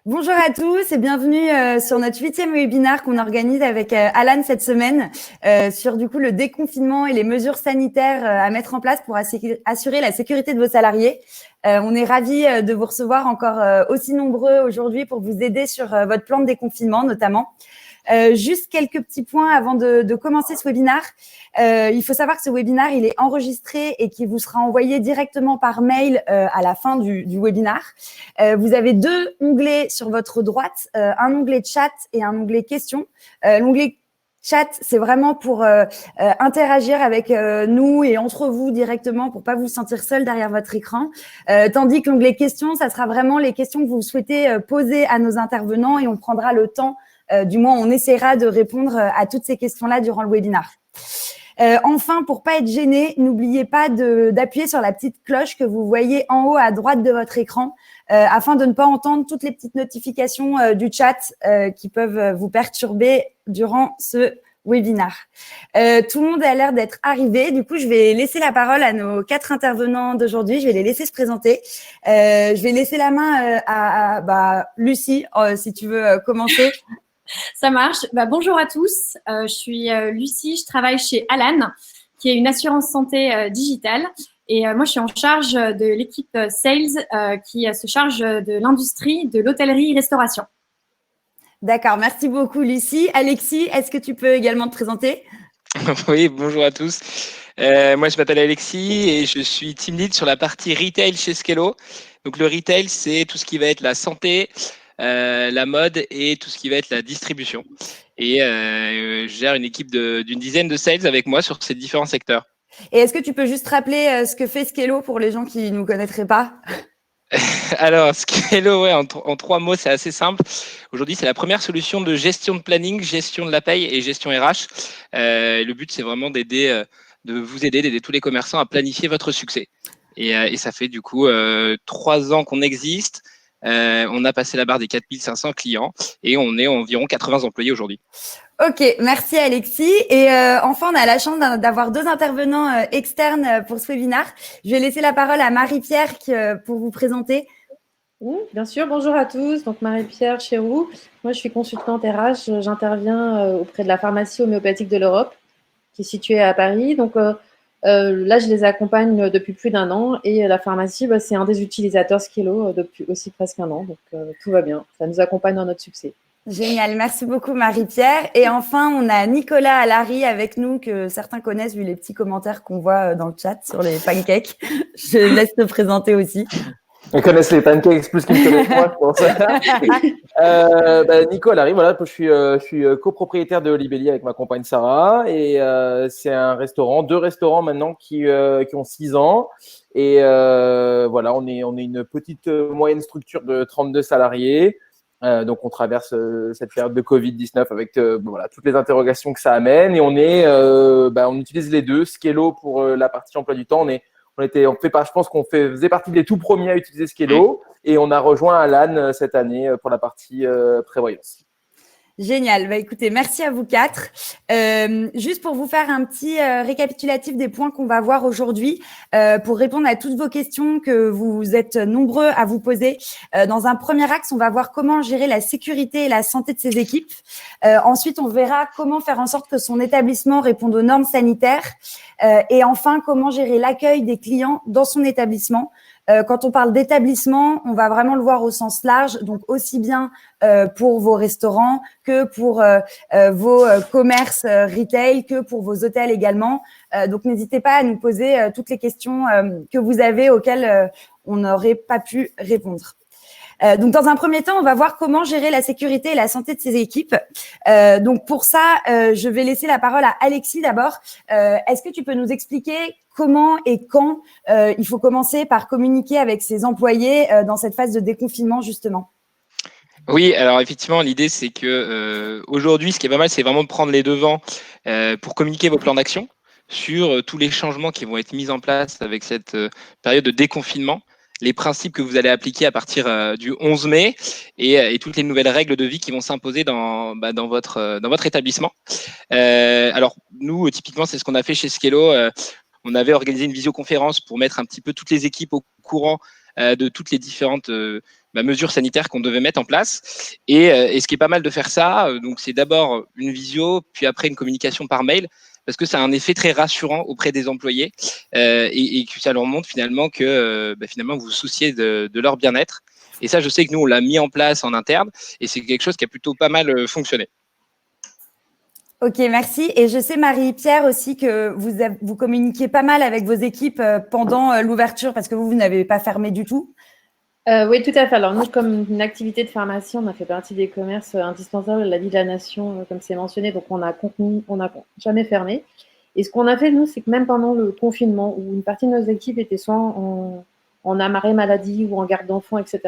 Bonjour à tous et bienvenue sur notre 8e webinaire qu'on organise avec Alan cette semaine sur du coup le déconfinement et les mesures sanitaires à mettre en place pour assurer la sécurité de vos salariés. On est ravis de vous recevoir encore aussi nombreux aujourd'hui pour vous aider sur votre plan de déconfinement notamment. Juste quelques petits points avant de commencer ce webinaire. Il faut savoir que ce webinaire, il est enregistré et qu'il vous sera envoyé directement par mail à la fin du webinaire. Vous avez deux onglets sur votre droite, un onglet chat et un onglet questions. L'onglet chat, c'est vraiment pour interagir avec nous et entre vous directement pour pas vous sentir seul derrière votre écran. Tandis que l'onglet questions, ça sera vraiment les questions que vous souhaitez poser à nos intervenants et on prendra le temps. Du moins, on essaiera de répondre à toutes ces questions-là durant le webinaire. Enfin, pour pas être gêné, n'oubliez pas d'appuyer sur la petite cloche que vous voyez en haut à droite de votre écran afin de ne pas entendre toutes les petites notifications du chat qui peuvent vous perturber durant ce webinaire. Tout le monde a l'air d'être arrivé. Du coup, je vais laisser la parole à nos 4 intervenants d'aujourd'hui. Je vais les laisser se présenter. Je vais laisser la main à Lucie, si tu veux commencer. Ça marche. Bonjour à tous. Je suis Lucie. Je travaille chez Alan, qui est une assurance santé digitale. Et moi, je suis en charge de l'équipe Sales qui se charge de l'industrie de l'hôtellerie-restauration. D'accord. Merci beaucoup, Lucie. Alexis, est-ce que tu peux également te présenter ? Oui, bonjour à tous. Moi, je m'appelle Alexis et je suis team lead sur la partie retail chez Skello. Donc, le retail, c'est tout ce qui va être la santé, la mode et tout ce qui va être la distribution. Et je gère une équipe d'une dizaine de sales avec moi sur ces différents secteurs. Et est-ce que tu peux juste rappeler ce que fait Skello pour les gens qui ne nous connaîtraient pas ? Alors, Skello, ouais, en 3 mots, c'est assez simple. Aujourd'hui, c'est la première solution de gestion de planning, gestion de la paye et gestion RH. Le but, c'est vraiment d'aider tous les commerçants à planifier votre succès. Et ça fait du coup 3 ans qu'on existe. On a passé la barre des 4500 clients et on est environ 80 employés aujourd'hui. Ok, merci Alexis. Et enfin, on a la chance d'avoir 2 intervenants externes pour ce webinaire. Je vais laisser la parole à Marie-Pierre pour vous présenter. Oui, bien sûr, bonjour à tous. Donc Marie-Pierre Chéroux. Moi, je suis consultante RH. J'interviens auprès de la pharmacie homéopathique de l'Europe, qui est située à Paris. Donc là, je les accompagne depuis plus d'1 an. Et la pharmacie, c'est un des utilisateurs Skello depuis aussi presque 1 an. Donc tout va bien. Ça nous accompagne dans notre succès. Génial, merci beaucoup Marie-Pierre. Et enfin, on a Nicolas Allary avec nous, que certains connaissent vu les petits commentaires qu'on voit dans le chat sur les pancakes. Je laisse te présenter aussi. Ils connaissent les pancakes plus qu'ils me connaissent moi, je pense. Nico Allary, voilà, je suis copropriétaire de Olibelli avec ma compagne Sarah. Et c'est un restaurant, 2 restaurants maintenant qui ont 6 ans. Et voilà, on est une petite moyenne structure de 32 salariés. Donc, on traverse cette période de Covid-19 avec voilà, toutes les interrogations que ça amène. Et on utilise les deux. Skello pour la partie emploi du temps. Je pense qu'on faisait partie des tout premiers à utiliser Skello. Et on a rejoint Alan cette année pour la partie prévoyance. Génial. Écoutez, merci à vous 4. Juste pour vous faire un petit récapitulatif des points qu'on va voir aujourd'hui, pour répondre à toutes vos questions que vous êtes nombreux à vous poser. Dans un premier axe, on va voir comment gérer la sécurité et la santé de ses équipes. Ensuite, on verra comment faire en sorte que son établissement réponde aux normes sanitaires. Et enfin, comment gérer l'accueil des clients dans son établissement. Quand on parle d'établissement, on va vraiment le voir au sens large, donc aussi bien pour vos restaurants que pour vos commerces retail, que pour vos hôtels également. Donc, n'hésitez pas à nous poser toutes les questions que vous avez auxquelles on n'aurait pas pu répondre. Donc, dans un premier temps, on va voir comment gérer la sécurité et la santé de ses équipes. Donc, pour ça, je vais laisser la parole à Alexis d'abord. Est-ce que tu peux nous expliquer comment et quand il faut commencer par communiquer avec ses employés dans cette phase de déconfinement, justement ? Oui, alors effectivement, l'idée, c'est que aujourd'hui, ce qui est pas mal, c'est vraiment de prendre les devants pour communiquer vos plans d'action sur tous les changements qui vont être mis en place avec cette période de déconfinement, les principes que vous allez appliquer à partir du 11 mai et toutes les nouvelles règles de vie qui vont s'imposer dans votre établissement. Alors, nous, typiquement, c'est ce qu'on a fait chez Skello. On avait organisé une visioconférence pour mettre un petit peu toutes les équipes au courant de toutes les différentes mesures sanitaires qu'on devait mettre en place. Et ce qui est pas mal de faire ça, donc c'est d'abord une visio, puis après une communication par mail, parce que ça a un effet très rassurant auprès des employés et que ça leur montre finalement que finalement vous vous souciez de leur bien-être. Et ça, je sais que nous, on l'a mis en place en interne et c'est quelque chose qui a plutôt pas mal fonctionné. Ok, merci. Et je sais, Marie-Pierre, aussi que vous communiquiez pas mal avec vos équipes pendant l'ouverture parce que vous n'avez pas fermé du tout. Oui, tout à fait. Alors, nous, comme une activité de pharmacie, on a fait partie des commerces indispensables à la vie de la nation, comme c'est mentionné. Donc, on n'a jamais fermé. Et ce qu'on a fait, nous, c'est que même pendant le confinement, où une partie de nos équipes était soit en arrêt maladie ou en garde d'enfants, etc.,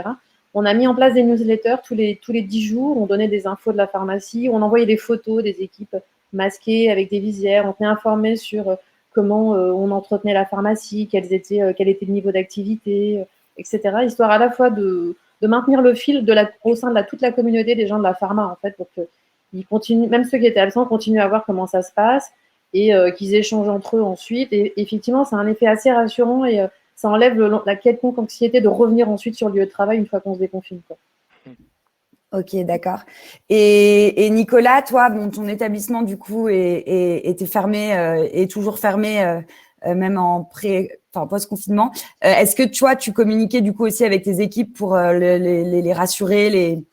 on a mis en place des newsletters tous les 10 jours. On donnait des infos de la pharmacie. On envoyait des photos des équipes masquées avec des visières. On tenait informé sur comment on entretenait la pharmacie, quel était le niveau d'activité, etc., histoire à la fois de maintenir le fil au sein de toute la communauté des gens de la pharma, en fait, pour qu'ils continuent, même ceux qui étaient absents, continuent à voir comment ça se passe et qu'ils échangent entre eux ensuite. Et effectivement, c'est un effet assez rassurant et ça enlève la quelconque anxiété de revenir ensuite sur le lieu de travail une fois qu'on se déconfine, quoi. Ok, d'accord. Et Nicolas, toi, ton établissement, du coup, était fermé, est toujours fermé, même en post-confinement. Est-ce que toi, tu communiquais du coup aussi avec tes équipes pour les rassurer,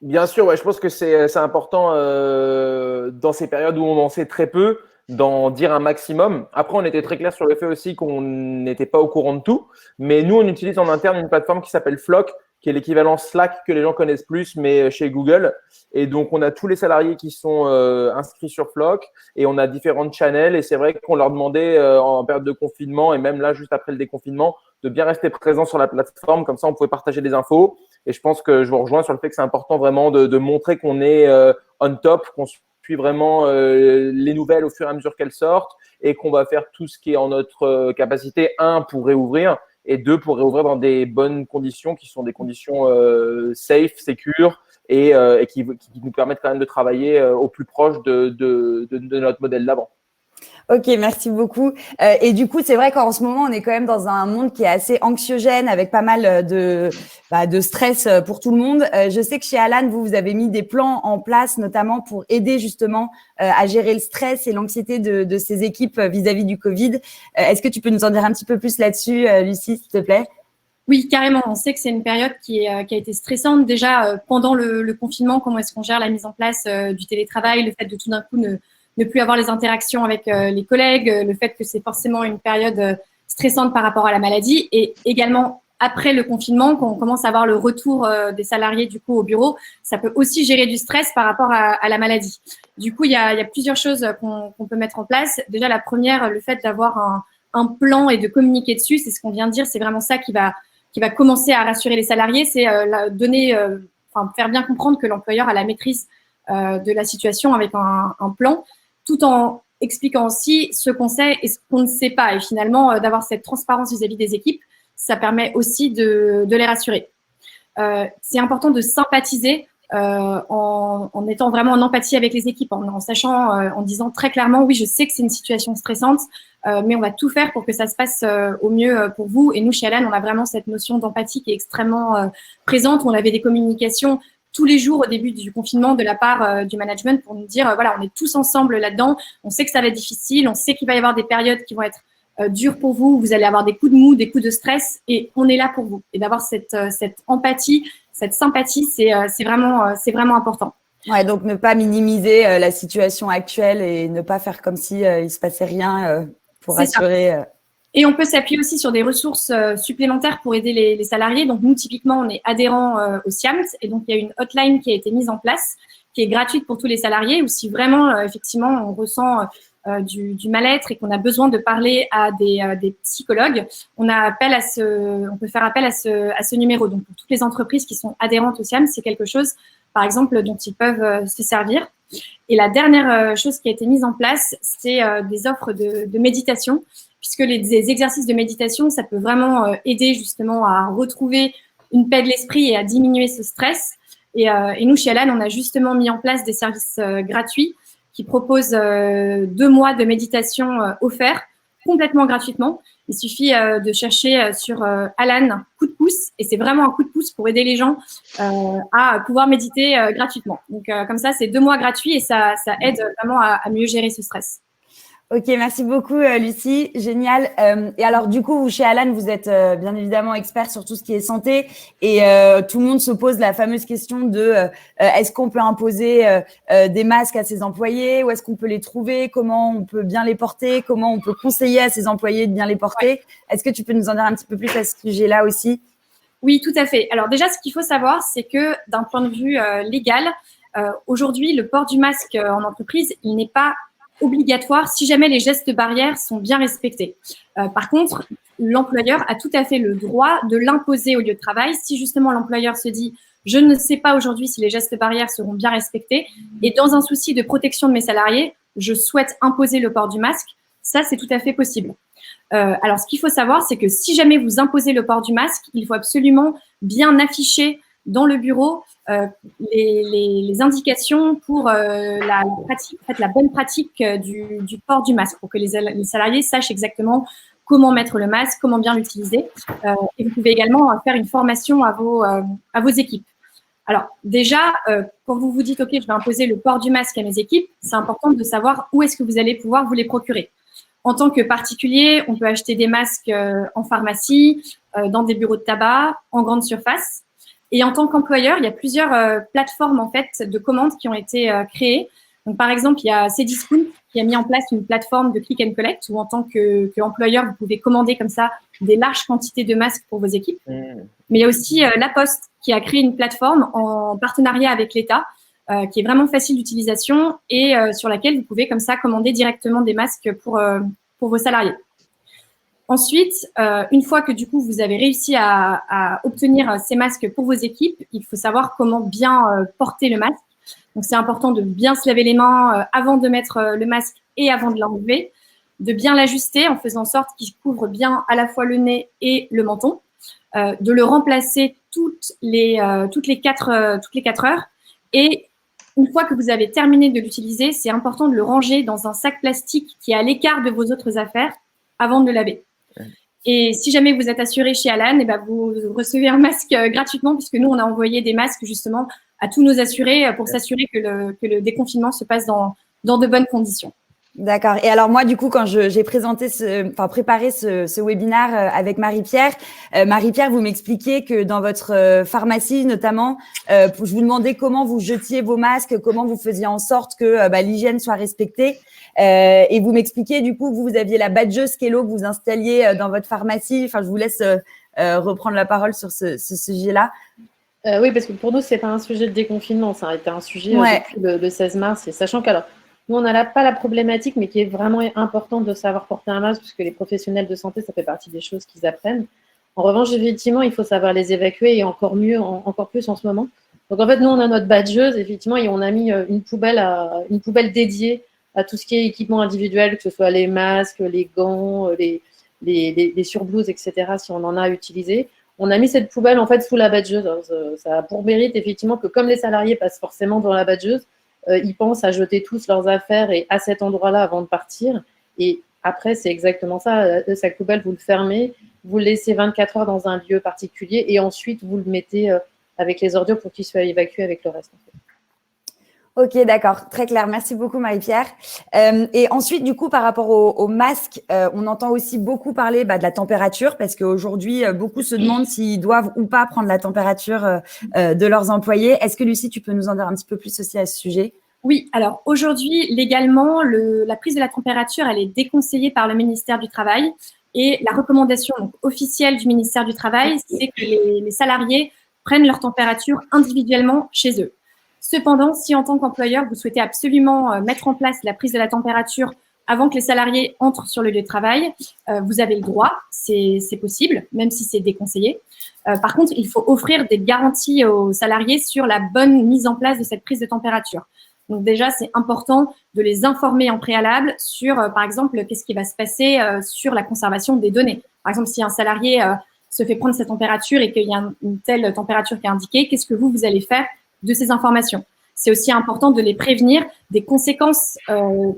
Bien sûr, ouais, je pense que c'est important dans ces périodes où on en sait très peu, d'en dire un maximum. Après, on était très clair sur le fait aussi qu'on n'était pas au courant de tout, mais nous, on utilise en interne une plateforme qui s'appelle Flock, qui est l'équivalent Slack que les gens connaissent plus, mais chez Google. Et donc, on a tous les salariés qui sont inscrits sur Flock et on a différentes channels. Et c'est vrai qu'on leur demandait en période de confinement et même là, juste après le déconfinement, de bien rester présent sur la plateforme. Comme ça, on pouvait partager des infos. Et je pense que je vous rejoins sur le fait que c'est important vraiment de montrer qu'on est on top, qu'on suit vraiment les nouvelles au fur et à mesure qu'elles sortent et qu'on va faire tout ce qui est en notre capacité, pour réouvrir et 2, pour réouvrir dans des bonnes conditions qui sont des conditions safe, sécures et qui nous permettent quand même de travailler au plus proche de notre modèle d'avant. Ok, merci beaucoup. Et du coup, c'est vrai qu'en ce moment, on est quand même dans un monde qui est assez anxiogène, avec pas mal de stress pour tout le monde. Je sais que chez Alan, vous avez mis des plans en place, notamment pour aider justement à gérer le stress et l'anxiété de ces équipes vis-à-vis du Covid. Est-ce que tu peux nous en dire un petit peu plus là-dessus, Lucie, s'il te plaît ? Oui, carrément. On sait que c'est une période qui a été stressante. Déjà, pendant le confinement, comment est-ce qu'on gère la mise en place du télétravail, le fait de tout d'un coup ne plus avoir les interactions avec les collègues, le fait que c'est forcément une période stressante par rapport à la maladie, et également après le confinement, quand on commence à avoir le retour des salariés du coup au bureau, ça peut aussi gérer du stress par rapport à la maladie. Du coup, il y a plusieurs choses qu'on peut mettre en place. Déjà, la première, le fait d'avoir un plan et de communiquer dessus, c'est ce qu'on vient de dire, c'est vraiment ça qui va commencer à rassurer les salariés, c'est faire bien comprendre que l'employeur a la maîtrise de la situation avec un plan, tout en expliquant aussi ce qu'on sait et ce qu'on ne sait pas. Et finalement, d'avoir cette transparence vis-à-vis des équipes, ça permet aussi de les rassurer. C'est important de sympathiser en étant vraiment en empathie avec les équipes, en sachant, en disant très clairement, oui, je sais que c'est une situation stressante, mais on va tout faire pour que ça se passe au mieux pour vous. Et nous, chez Alan, on a vraiment cette notion d'empathie qui est extrêmement présente. On avait des communications tous les jours au début du confinement de la part du management pour nous dire, voilà, on est tous ensemble là-dedans. On sait que ça va être difficile. On sait qu'il va y avoir des périodes qui vont être dures pour vous. Vous allez avoir des coups de mou, des coups de stress, et on est là pour vous. Et d'avoir cette empathie, cette sympathie, c'est vraiment important. Ouais, donc ne pas minimiser la situation actuelle et ne pas faire comme si il se passait rien pour rassurer. Et on peut s'appuyer aussi sur des ressources supplémentaires pour aider les salariés. Donc, nous, typiquement, on est adhérents au SIAMT. Et donc, il y a une hotline qui a été mise en place, qui est gratuite pour tous les salariés, ou si vraiment, effectivement, on ressent du mal-être et qu'on a besoin de parler à des psychologues, on peut faire appel à ce numéro. Donc, pour toutes les entreprises qui sont adhérentes au SIAMT, c'est quelque chose, par exemple, dont ils peuvent se servir. Et la dernière chose qui a été mise en place, c'est des offres de méditation, puisque les exercices de méditation, ça peut vraiment aider justement à retrouver une paix de l'esprit et à diminuer ce stress. Et nous, chez Alan, on a justement mis en place des services gratuits qui proposent 2 mois de méditation offerts complètement gratuitement. Il suffit de chercher sur Alan coup de pouce, et c'est vraiment un coup de pouce pour aider les gens à pouvoir méditer gratuitement. Donc comme ça, c'est 2 mois gratuits et ça aide vraiment à mieux gérer ce stress. Ok, merci beaucoup Lucie, génial. Et alors du coup, chez Alan, vous êtes bien évidemment expert sur tout ce qui est santé et tout le monde se pose la fameuse question de est-ce qu'on peut imposer des masques à ses employés, où est-ce qu'on peut les trouver, comment on peut bien les porter, comment on peut conseiller à ses employés de bien les porter. Ouais. Est-ce que tu peux nous en dire un petit peu plus à ce sujet-là aussi? Oui, tout à fait. Alors déjà, ce qu'il faut savoir, c'est que d'un point de vue légal, aujourd'hui, le port du masque en entreprise, il n'est pas obligatoire si jamais les gestes barrières sont bien respectés. Par contre, l'employeur a tout à fait le droit de l'imposer au lieu de travail si justement l'employeur se dit « je ne sais pas aujourd'hui si les gestes barrières seront bien respectés et dans un souci de protection de mes salariés, je souhaite imposer le port du masque », ça c'est tout à fait possible. Alors ce qu'il faut savoir, c'est que si jamais vous imposez le port du masque, il faut absolument bien afficher dans le bureau les indications pour la pratique, en fait, la bonne pratique du port du masque, pour que les salariés sachent exactement comment mettre le masque, comment bien l'utiliser. Et vous pouvez également faire une formation à vos équipes. Alors déjà, quand vous vous dites « ok, je vais imposer le port du masque à mes équipes », c'est important de savoir où est-ce que vous allez pouvoir vous les procurer. En tant que particulier, on peut acheter des masques en pharmacie, dans des bureaux de tabac, en grande surface. Et en tant qu'employeur, il y a plusieurs plateformes en fait de commandes qui ont été créées. Donc par exemple, il y a Cdiscount qui a mis en place une plateforme de click and collect où en tant qu'employeur, vous pouvez commander comme ça des larges quantités de masques pour vos équipes. Mais il y a aussi La Poste qui a créé une plateforme en partenariat avec l'État qui est vraiment facile d'utilisation et sur laquelle vous pouvez comme ça commander directement des masques pour vos salariés. Ensuite, une fois que du coup vous avez réussi à obtenir ces masques pour vos équipes, il faut savoir comment bien porter le masque. Donc c'est important de bien se laver les mains avant de mettre le masque et avant de l'enlever, de bien l'ajuster en faisant en sorte qu'il couvre bien à la fois le nez et le menton, de le remplacer toutes les 4 heures et une fois que vous avez terminé de l'utiliser, c'est important de le ranger dans un sac plastique qui est à l'écart de vos autres affaires avant de le laver. Et si jamais vous êtes assuré chez Alan, eh ben vous recevez un masque gratuitement puisque nous, on a envoyé des masques justement à tous nos assurés pour s'assurer que le déconfinement se passe dans de bonnes conditions. D'accord. Et alors moi, du coup, quand j'ai préparé ce webinaire avec Marie-Pierre, vous m'expliquiez que dans votre pharmacie, notamment, je vous demandais comment vous jetiez vos masques, comment vous faisiez en sorte que l'hygiène soit respectée. Et vous m'expliquiez, du coup, vous aviez la badgeuse Kello que vous installiez dans votre pharmacie. Enfin, je vous laisse reprendre la parole sur ce sujet-là. Oui, parce que pour nous, c'est pas un sujet de déconfinement, ça a été un sujet depuis le 16 mars. Et sachant qu'alors, nous, on n'a pas la problématique, mais qui est vraiment importante de savoir porter un masque, puisque les professionnels de santé, ça fait partie des choses qu'ils apprennent. En revanche, effectivement, il faut savoir les évacuer et encore plus en ce moment. Donc, en fait, nous, on a notre badgeuse, effectivement, et on a mis une poubelle dédiée à tout ce qui est équipement individuel, que ce soit les masques, les gants, les surblouses, etc., si on en a utilisé. On a mis cette poubelle, en fait, sous la badgeuse. Ça a pour mérite, effectivement, que comme les salariés passent forcément dans la badgeuse, ils pensent à jeter tous leurs affaires et à cet endroit-là avant de partir. Et après, c'est exactement ça. Le sac poubelle, vous le fermez, vous le laissez 24 heures dans un lieu particulier et ensuite, vous le mettez avec les ordures pour qu'il soit évacué avec le reste. Ok, d'accord. Très clair. Merci beaucoup, Marie-Pierre. Et ensuite, du coup, par rapport au masque, on entend aussi beaucoup parler de la température parce qu'aujourd'hui, beaucoup se demandent s'ils doivent ou pas prendre la température de leurs employés. Est-ce que, Lucie, tu peux nous en dire un petit peu plus aussi à ce sujet? Oui, alors aujourd'hui, légalement, la prise de la température, elle est déconseillée par le ministère du Travail. Et la recommandation officielle du ministère du Travail, c'est que les salariés prennent leur température individuellement chez eux. Cependant, si en tant qu'employeur, vous souhaitez absolument mettre en place la prise de la température avant que les salariés entrent sur le lieu de travail, vous avez le droit, c'est possible, même si c'est déconseillé. Par contre, il faut offrir des garanties aux salariés sur la bonne mise en place de cette prise de température. Donc déjà, c'est important de les informer en préalable sur, par exemple, qu'est-ce qui va se passer sur la conservation des données. Par exemple, si un salarié se fait prendre sa température et qu'il y a une telle température qui est indiquée, qu'est-ce que vous allez faire de ces informations? c'est aussi important de les prévenir des conséquences,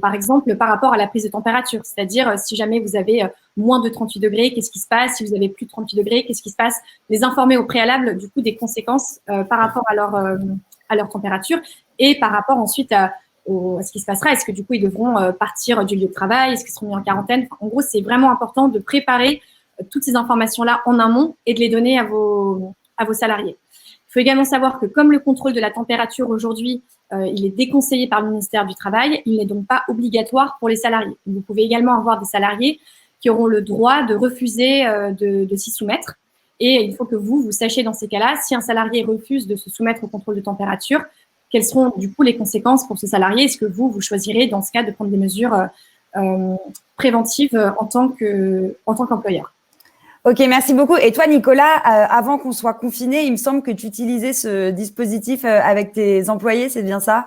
par exemple, par rapport à la prise de température. C'est-à-dire, si jamais vous avez moins de 38 degrés, qu'est-ce qui se passe? Si vous avez plus de 38 degrés, qu'est-ce qui se passe? Les informer au préalable, du coup, des conséquences par rapport à leur température et par rapport ensuite à ce qui se passera. Est-ce que, du coup, ils devront partir du lieu de travail? Est-ce qu'ils seront mis en quarantaine? En gros, c'est vraiment important de préparer toutes ces informations-là en amont et de les donner à vos salariés. Il faut également savoir que comme le contrôle de la température aujourd'hui, il est déconseillé par le ministère du Travail, il n'est donc pas obligatoire pour les salariés. Vous pouvez également avoir des salariés qui auront le droit de refuser de s'y soumettre. Et il faut que vous sachiez dans ces cas-là, si un salarié refuse de se soumettre au contrôle de température, quelles seront du coup les conséquences pour ce salarié? Est-ce que vous choisirez dans ce cas de prendre des mesures préventives en tant qu'employeur? Ok, merci beaucoup. Et toi, Nicolas, avant qu'on soit confiné, il me semble que tu utilisais ce dispositif avec tes employés, c'est bien ça?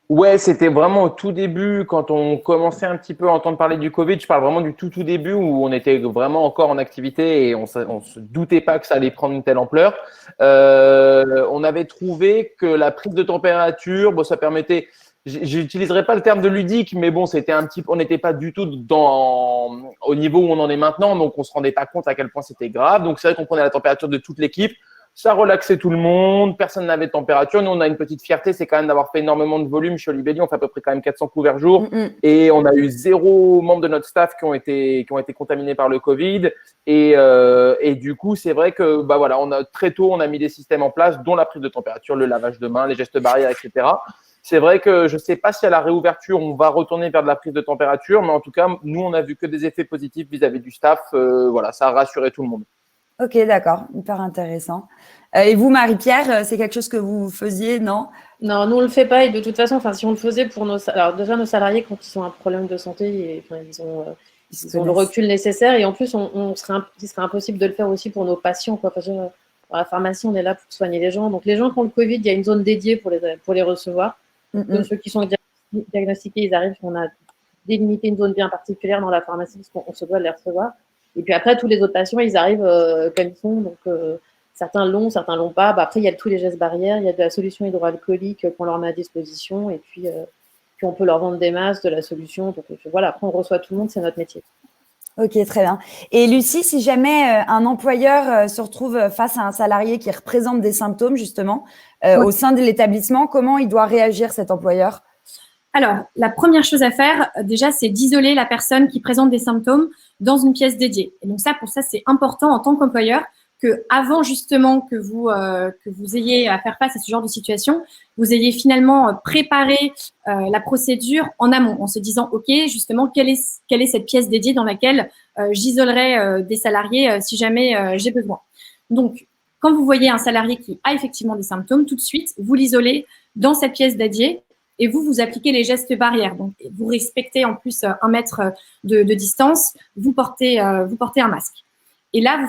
Ouais, c'était vraiment au tout début, quand on commençait un petit peu à entendre parler du Covid. Je parle vraiment du tout début où on était vraiment encore en activité et on se doutait pas que ça allait prendre une telle ampleur. On avait trouvé que la prise de température, bon, ça permettait, j'utiliserai pas le terme de ludique, mais bon, c'était on n'était pas du tout au niveau où on en est maintenant, donc on se rendait pas compte à quel point c'était grave. Donc c'est vrai qu'on prenait la température de toute l'équipe. Ça relaxait tout le monde, personne n'avait de température. Nous, on a une petite fierté, c'est quand même d'avoir fait énormément de volume chez Olibelli. On fait à peu près quand même 400 couverts jour. Et on a eu 0 membre de notre staff qui ont été contaminés par le Covid. Et du coup, c'est vrai que, voilà, très tôt, on a mis des systèmes en place, dont la prise de température, le lavage de mains, les gestes barrières, etc. C'est vrai que je ne sais pas si à la réouverture, on va retourner vers de la prise de température, mais en tout cas, nous, on a vu que des effets positifs vis-à-vis du staff. Voilà, ça a rassuré tout le monde. Ok, d'accord, hyper intéressant. Et vous, Marie-Pierre, c'est quelque chose que vous faisiez, non? Non, nous on le fait pas et de toute façon, si on le faisait pour alors déjà nos salariés quand ils ont un problème de santé, ils ont le recul nécessaire et en plus il serait impossible de le faire aussi pour nos patients, quoi. Parce que dans la pharmacie, on est là pour soigner les gens. Donc les gens qui ont le Covid, il y a une zone dédiée pour les recevoir. Donc, ceux qui sont diagnostiqués, ils arrivent, on a délimité une zone bien particulière dans la pharmacie parce qu'on se doit de les recevoir. Et puis après, tous les autres patients, ils arrivent comme ils sont. Donc, certains l'ont pas. Après, il y a tous les gestes barrières. Il y a de la solution hydroalcoolique qu'on leur met à disposition. Et puis on peut leur vendre des masques, de la solution. Donc, voilà, après, on reçoit tout le monde. C'est notre métier. Ok, très bien. Et Lucie, si jamais un employeur se retrouve face à un salarié qui représente des symptômes, justement, au sein de l'établissement, comment il doit réagir, cet employeur? Alors, la première chose à faire, déjà, c'est d'isoler la personne qui présente des symptômes dans une pièce dédiée. Et donc pour ça, c'est important en tant qu'employeur que, avant justement que vous ayez à faire face à ce genre de situation, vous ayez finalement préparé la procédure en amont, en se disant, ok, justement, quelle est cette pièce dédiée dans laquelle j'isolerai des salariés si jamais j'ai besoin. Donc, quand vous voyez un salarié qui a effectivement des symptômes, tout de suite, vous l'isolez dans cette pièce dédiée. Et vous appliquez les gestes barrières. Donc, vous respectez en plus 1 mètre de distance, vous portez un masque. Et là, vous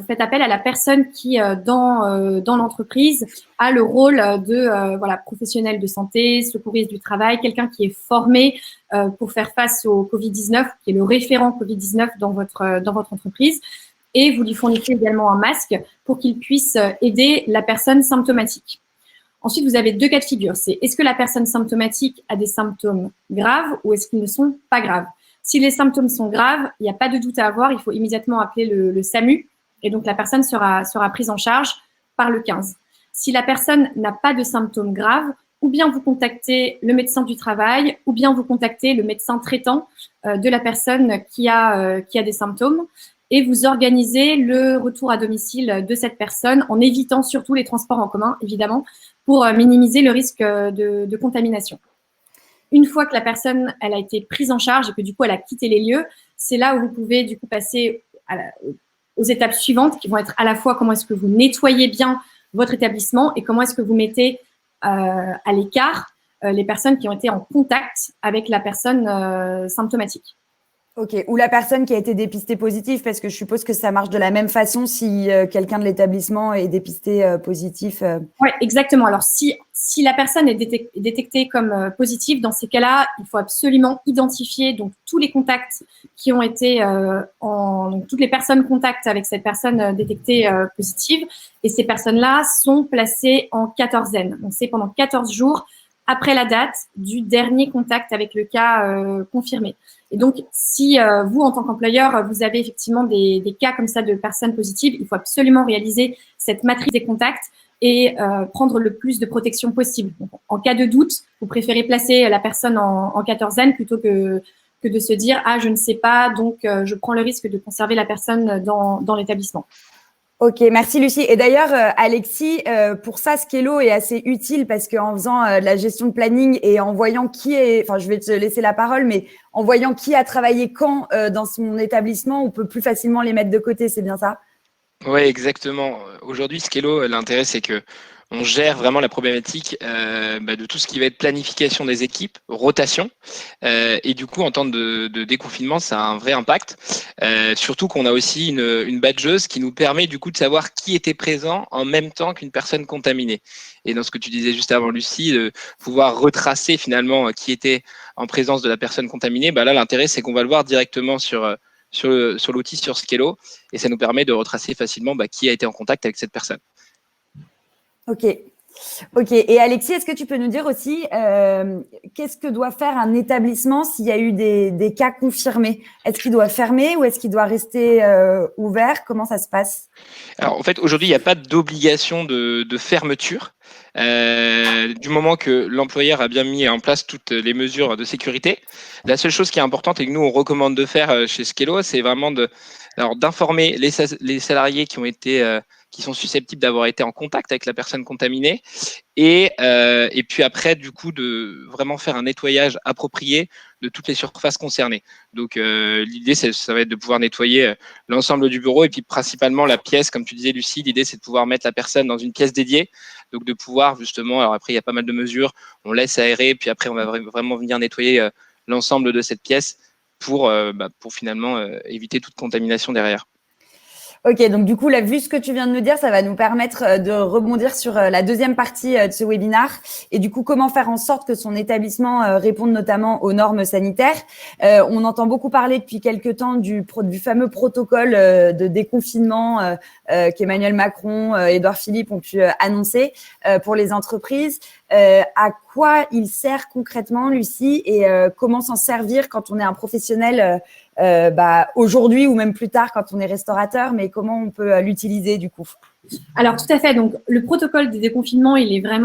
faites appel à la personne qui, dans l'entreprise, a le rôle de professionnel de santé, secouriste du travail, quelqu'un qui est formé pour faire face au Covid-19, qui est le référent Covid-19 dans votre entreprise. Et vous lui fournissez également un masque pour qu'il puisse aider la personne symptomatique. Ensuite, vous avez 2 cas de figure. C'est est-ce que la personne symptomatique a des symptômes graves ou est-ce qu'ils ne sont pas graves? Si les symptômes sont graves, il n'y a pas de doute à avoir. Il faut immédiatement appeler le SAMU et donc la personne sera prise en charge par le 15. Si la personne n'a pas de symptômes graves, ou bien vous contactez le médecin du travail, ou bien vous contactez le médecin traitant de la personne qui a des symptômes. Et vous organisez le retour à domicile de cette personne en évitant surtout les transports en commun, évidemment, pour minimiser le risque de contamination. Une fois que la personne elle a été prise en charge et que du coup elle a quitté les lieux, c'est là où vous pouvez du coup passer aux étapes suivantes qui vont être à la fois comment est-ce que vous nettoyez bien votre établissement et comment est-ce que vous mettez à l'écart les personnes qui ont été en contact avec la personne symptomatique. Ok, ou la personne qui a été dépistée positive, parce que je suppose que ça marche de la même façon si quelqu'un de l'établissement est dépisté positif. Oui, exactement. Alors, si la personne est détectée comme positive, dans ces cas-là, il faut absolument identifier donc tous les contacts qui ont été donc toutes les personnes contacts avec cette personne détectée positive. Et ces personnes-là sont placées en quatorzaine. Donc, c'est pendant 14 jours après la date du dernier contact avec le cas confirmé. Et donc, si vous, en tant qu'employeur, vous avez effectivement des cas comme ça de personnes positives, il faut absolument réaliser cette matrice des contacts et prendre le plus de protection possible. Donc, en cas de doute, vous préférez placer la personne en quatorzaine plutôt que de se dire « Ah, je ne sais pas, donc je prends le risque de conserver la personne dans l'établissement ». Ok, merci Lucie. Et d'ailleurs, Alexis, pour ça, Skello est assez utile parce qu'en faisant de la gestion de planning et en voyant enfin, je vais te laisser la parole, mais en voyant qui a travaillé quand dans son établissement, on peut plus facilement les mettre de côté, c'est bien ça? Oui, exactement. Aujourd'hui, Skello, l'intérêt, c'est que on gère vraiment la problématique de tout ce qui va être planification des équipes, rotation. Et du coup, en temps de déconfinement, ça a un vrai impact. Surtout qu'on a aussi une badgeuse qui nous permet du coup de savoir qui était présent en même temps qu'une personne contaminée. Et dans ce que tu disais juste avant, Lucie, de pouvoir retracer finalement qui était en présence de la personne contaminée, là, l'intérêt, c'est qu'on va le voir directement sur l'outil, sur Skello, et ça nous permet de retracer facilement qui a été en contact avec cette personne. Ok. Et Alexis, est-ce que tu peux nous dire aussi qu'est-ce que doit faire un établissement s'il y a eu des cas confirmés? Est-ce qu'il doit fermer ou est-ce qu'il doit rester ouvert? Comment ça se passe? Alors en fait, aujourd'hui, il n'y a pas d'obligation de fermeture. Du moment que l'employeur a bien mis en place toutes les mesures de sécurité. La seule chose qui est importante et que nous, on recommande de faire chez Skello, c'est vraiment d'informer les salariés qui sont susceptibles d'avoir été en contact avec la personne contaminée et puis après, du coup, de vraiment faire un nettoyage approprié de toutes les surfaces concernées. Donc, l'idée, ça va être de pouvoir nettoyer l'ensemble du bureau et puis principalement la pièce, comme tu disais, Lucie, l'idée, c'est de pouvoir mettre la personne dans une pièce dédiée. Donc, de pouvoir justement, alors après, il y a pas mal de mesures, on laisse aérer, puis après, on va vraiment venir nettoyer l'ensemble de cette pièce pour finalement éviter toute contamination derrière. Ok, donc du coup, là, vu ce que tu viens de nous dire, ça va nous permettre de rebondir sur la deuxième partie de ce webinaire et du coup, comment faire en sorte que son établissement réponde notamment aux normes sanitaires. On entend beaucoup parler depuis quelques temps du fameux protocole de déconfinement qu'Emmanuel Macron, Édouard Philippe ont pu annoncer pour les entreprises. À quoi il sert concrètement, Lucie, et comment s'en servir quand on est un professionnel aujourd'hui ou même plus tard quand on est restaurateur, mais comment on peut l'utiliser du coup? Alors, tout à fait. Donc, le protocole de déconfinement,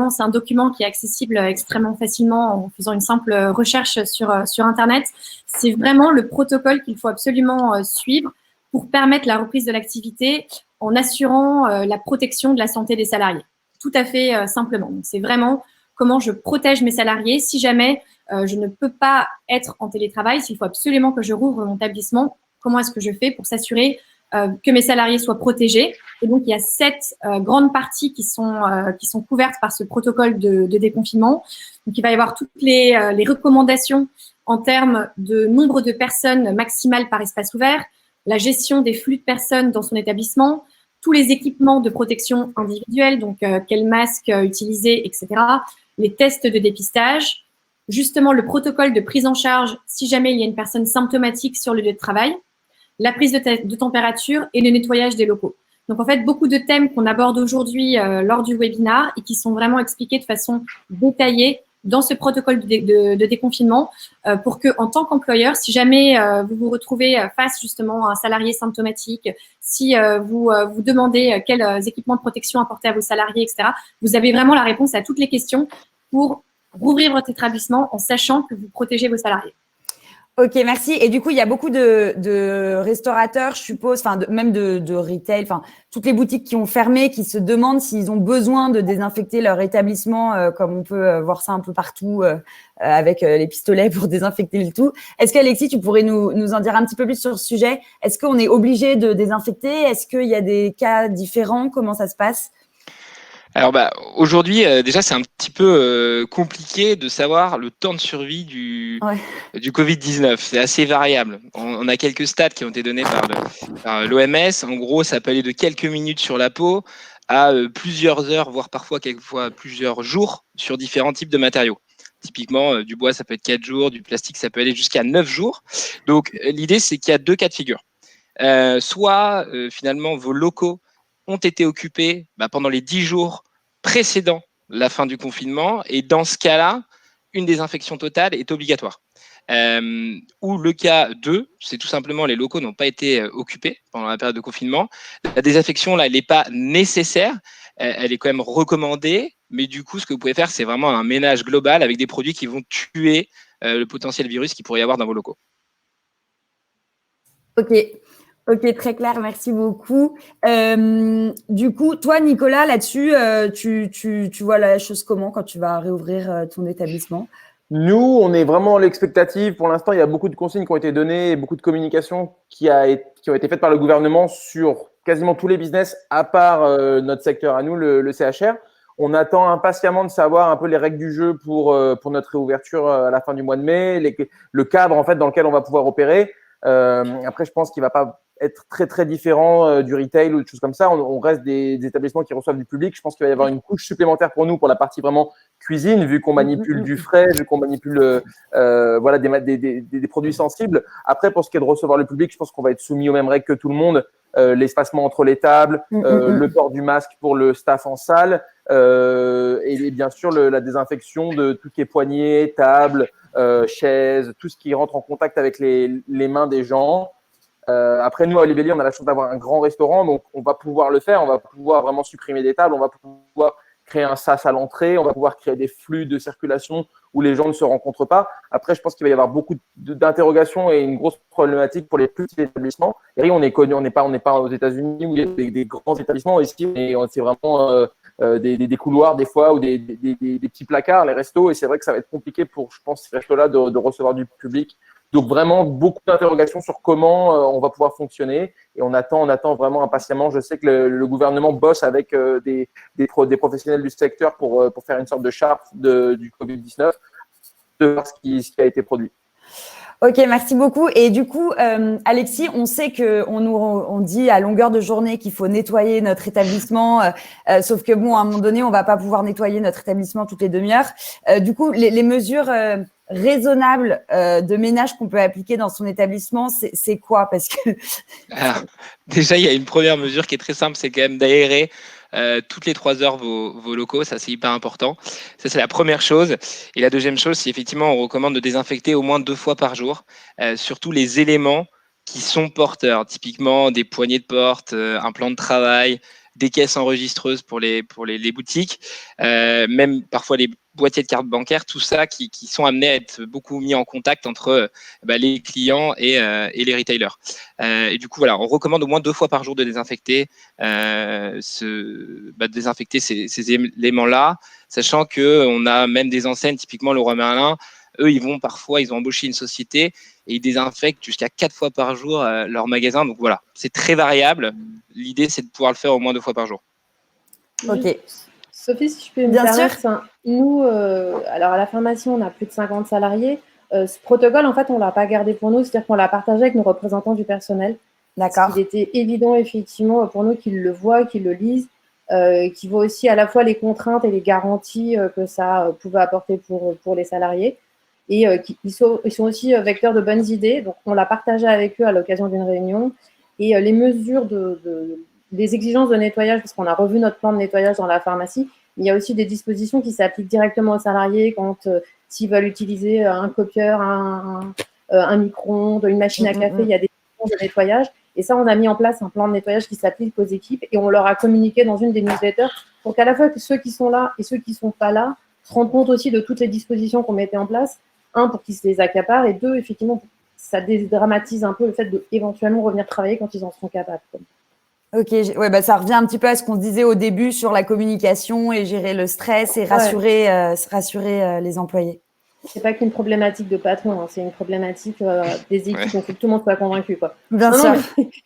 c'est un document qui est accessible extrêmement facilement en faisant une simple recherche sur Internet. C'est vraiment le protocole qu'il faut absolument suivre pour permettre la reprise de l'activité en assurant la protection de la santé des salariés. Tout à fait simplement. Donc, c'est vraiment comment je protège mes salariés si jamais je ne peux pas être en télétravail, s'il faut absolument que je rouvre mon établissement, comment est-ce que je fais pour s'assurer que mes salariés soient protégés. Et donc, il y a 7 grandes parties qui sont couvertes par ce protocole de déconfinement. Donc, il va y avoir toutes les recommandations en termes de nombre de personnes maximales par espace ouvert, la gestion des flux de personnes dans son établissement, tous les équipements de protection individuelle, donc quel masque utiliser, etc., les tests de dépistage, justement le protocole de prise en charge si jamais il y a une personne symptomatique sur le lieu de travail, la prise de température et le nettoyage des locaux. Donc, en fait, beaucoup de thèmes qu'on aborde aujourd'hui lors du webinaire et qui sont vraiment expliqués de façon détaillée dans ce protocole de déconfinement pour que, en tant qu'employeur, si jamais vous vous retrouvez face justement à un salarié symptomatique, si vous demandez quels équipements de protection apporter à vos salariés, etc., vous avez vraiment la réponse à toutes les questions pour rouvrir votre établissement en sachant que vous protégez vos salariés. Ok, merci. Et du coup, il y a beaucoup de restaurateurs, je suppose, enfin même de retail, enfin toutes les boutiques qui ont fermé, qui se demandent s'ils ont besoin de désinfecter leur établissement, comme on peut voir ça un peu partout avec les pistolets pour désinfecter le tout. Est-ce qu'Alexis, tu pourrais nous en dire un petit peu plus sur ce sujet? Est-ce qu'on est obligé de désinfecter? Est-ce qu'il y a des cas différents? Comment ça se passe? Alors aujourd'hui, déjà, c'est un petit peu compliqué de savoir le temps de survie du Covid-19. C'est assez variable. On a quelques stats qui ont été donnés par l'OMS. En gros, ça peut aller de quelques minutes sur la peau à plusieurs heures, voire parfois quelquefois plusieurs jours sur différents types de matériaux. Typiquement, du bois, ça peut être 4 jours, du plastique, ça peut aller jusqu'à 9 jours. Donc, l'idée, c'est qu'il y a deux cas de figure. Soit, finalement, vos locaux ont été occupés pendant les 10 jours précédant la fin du confinement. Et dans ce cas-là, une désinfection totale est obligatoire. Ou le cas 2, c'est tout simplement les locaux n'ont pas été occupés pendant la période de confinement. La désinfection, là, elle n'est pas nécessaire. Elle est quand même recommandée. Mais du coup, ce que vous pouvez faire, c'est vraiment un ménage global avec des produits qui vont tuer le potentiel virus qu'il pourrait y avoir dans vos locaux. Ok, très clair, merci beaucoup. Du coup, toi, Nicolas, là-dessus, tu vois la chose comment quand tu vas réouvrir ton établissement? Nous, on est vraiment à l'expectative. Pour l'instant, il y a beaucoup de consignes qui ont été données et beaucoup de communications qui ont été faites par le gouvernement sur quasiment tous les business, à part notre secteur à nous, le CHR. On attend impatiemment de savoir un peu les règles du jeu pour notre réouverture à la fin du mois de mai, le cadre en fait dans lequel on va pouvoir opérer. Après, je pense qu'il va pas être très très différent du retail ou des choses comme ça. On reste des établissements qui reçoivent du public. Je pense qu'il va y avoir une couche supplémentaire pour nous pour la partie vraiment cuisine, vu qu'on manipule du frais, vu qu'on manipule voilà des produits sensibles. Après, pour ce qui est de recevoir le public, je pense qu'on va être soumis aux mêmes règles que tout le monde. L'espacement entre les tables, le port du masque pour le staff en salle, et bien sûr la désinfection de tout ce qui est poignées, tables, chaises, tout ce qui rentre en contact avec les mains des gens. Après, nous, à Olibelli, on a la chance d'avoir un grand restaurant, donc on va pouvoir le faire. On va pouvoir vraiment supprimer des tables, on va pouvoir créer un sas à l'entrée, on va pouvoir créer des flux de circulation où les gens ne se rencontrent pas. Après, je pense qu'il va y avoir beaucoup d'interrogations et une grosse problématique pour les plus petits établissements. Et on est connu, on n'est pas aux États-Unis où il y a des grands établissements. Ici, c'est vraiment des couloirs des fois ou des petits placards, les restos. Et c'est vrai que ça va être compliqué pour, je pense, ces restos-là de recevoir du public. Donc, vraiment, beaucoup d'interrogations sur comment on va pouvoir fonctionner. Et on attend vraiment impatiemment. Je sais que le gouvernement bosse avec des professionnels du secteur pour faire une sorte de charte du Covid-19, de voir ce qui a été produit. Ok, merci beaucoup. Et du coup, Alexis, on sait on dit à longueur de journée qu'il faut nettoyer notre établissement, sauf que bon, à un moment donné, on va pas pouvoir nettoyer notre établissement toutes les demi-heures. Du coup, les mesures raisonnables de ménage qu'on peut appliquer dans son établissement, c'est quoi? Parce que alors, déjà, il y a une première mesure qui est très simple, c'est quand même d'aérer toutes les 3 heures vos locaux. Ça, c'est hyper important. Ça, c'est la première chose. Et la deuxième chose, c'est effectivement, on recommande de désinfecter au moins 2 fois par jour, surtout les éléments qui sont porteurs, typiquement des poignées de porte, un plan de travail, des caisses enregistreuses pour les boutiques, même parfois les boîtiers de cartes bancaires, tout ça qui sont amenés à être beaucoup mis en contact entre les clients et les retailers. Et du coup, voilà, on recommande au moins 2 fois par jour de désinfecter, désinfecter ces éléments-là, sachant qu'on a même des enseignes, typiquement Leroy Merlin, eux, ils ont embauché une société et ils désinfectent jusqu'à 4 fois par jour leur magasin. Donc voilà, c'est très variable. L'idée, c'est de pouvoir le faire au moins 2 fois par jour. Ok. Sophie, si je peux me permettre, nous, alors à la pharmacie, on a plus de 50 salariés. Ce protocole, en fait, on ne l'a pas gardé pour nous, c'est-à-dire qu'on l'a partagé avec nos représentants du personnel. D'accord. Il était évident, effectivement, pour nous qu'ils le voient, qu'ils le lisent, qu'ils voient aussi à la fois les contraintes et les garanties que ça pouvait apporter pour les salariés. Et ils sont aussi vecteurs de bonnes idées. Donc, on l'a partagé avec eux à l'occasion d'une réunion. Et les mesures des exigences de nettoyage, parce qu'on a revu notre plan de nettoyage dans la pharmacie, il y a aussi des dispositions qui s'appliquent directement aux salariés quand s'ils veulent utiliser un copieur, un micro-ondes, une machine à café, il y a des dispositions de nettoyage. Et ça, on a mis en place un plan de nettoyage qui s'applique aux équipes et on leur a communiqué dans une des newsletters pour qu'à la fois que ceux qui sont là et ceux qui ne sont pas là se rendent compte aussi de toutes les dispositions qu'on mettait en place. Un, pour qu'ils se les accaparent et deux, effectivement, ça dédramatise un peu le fait d'éventuellement revenir travailler quand ils en seront capables. Ok, ouais, ça revient un petit peu à ce qu'on se disait au début sur la communication et gérer le stress et rassurer les employés. C'est pas qu'une problématique de patron, hein, c'est une problématique des équipes, donc il faut que tout le monde soit convaincu. Quoi. Bien sûr.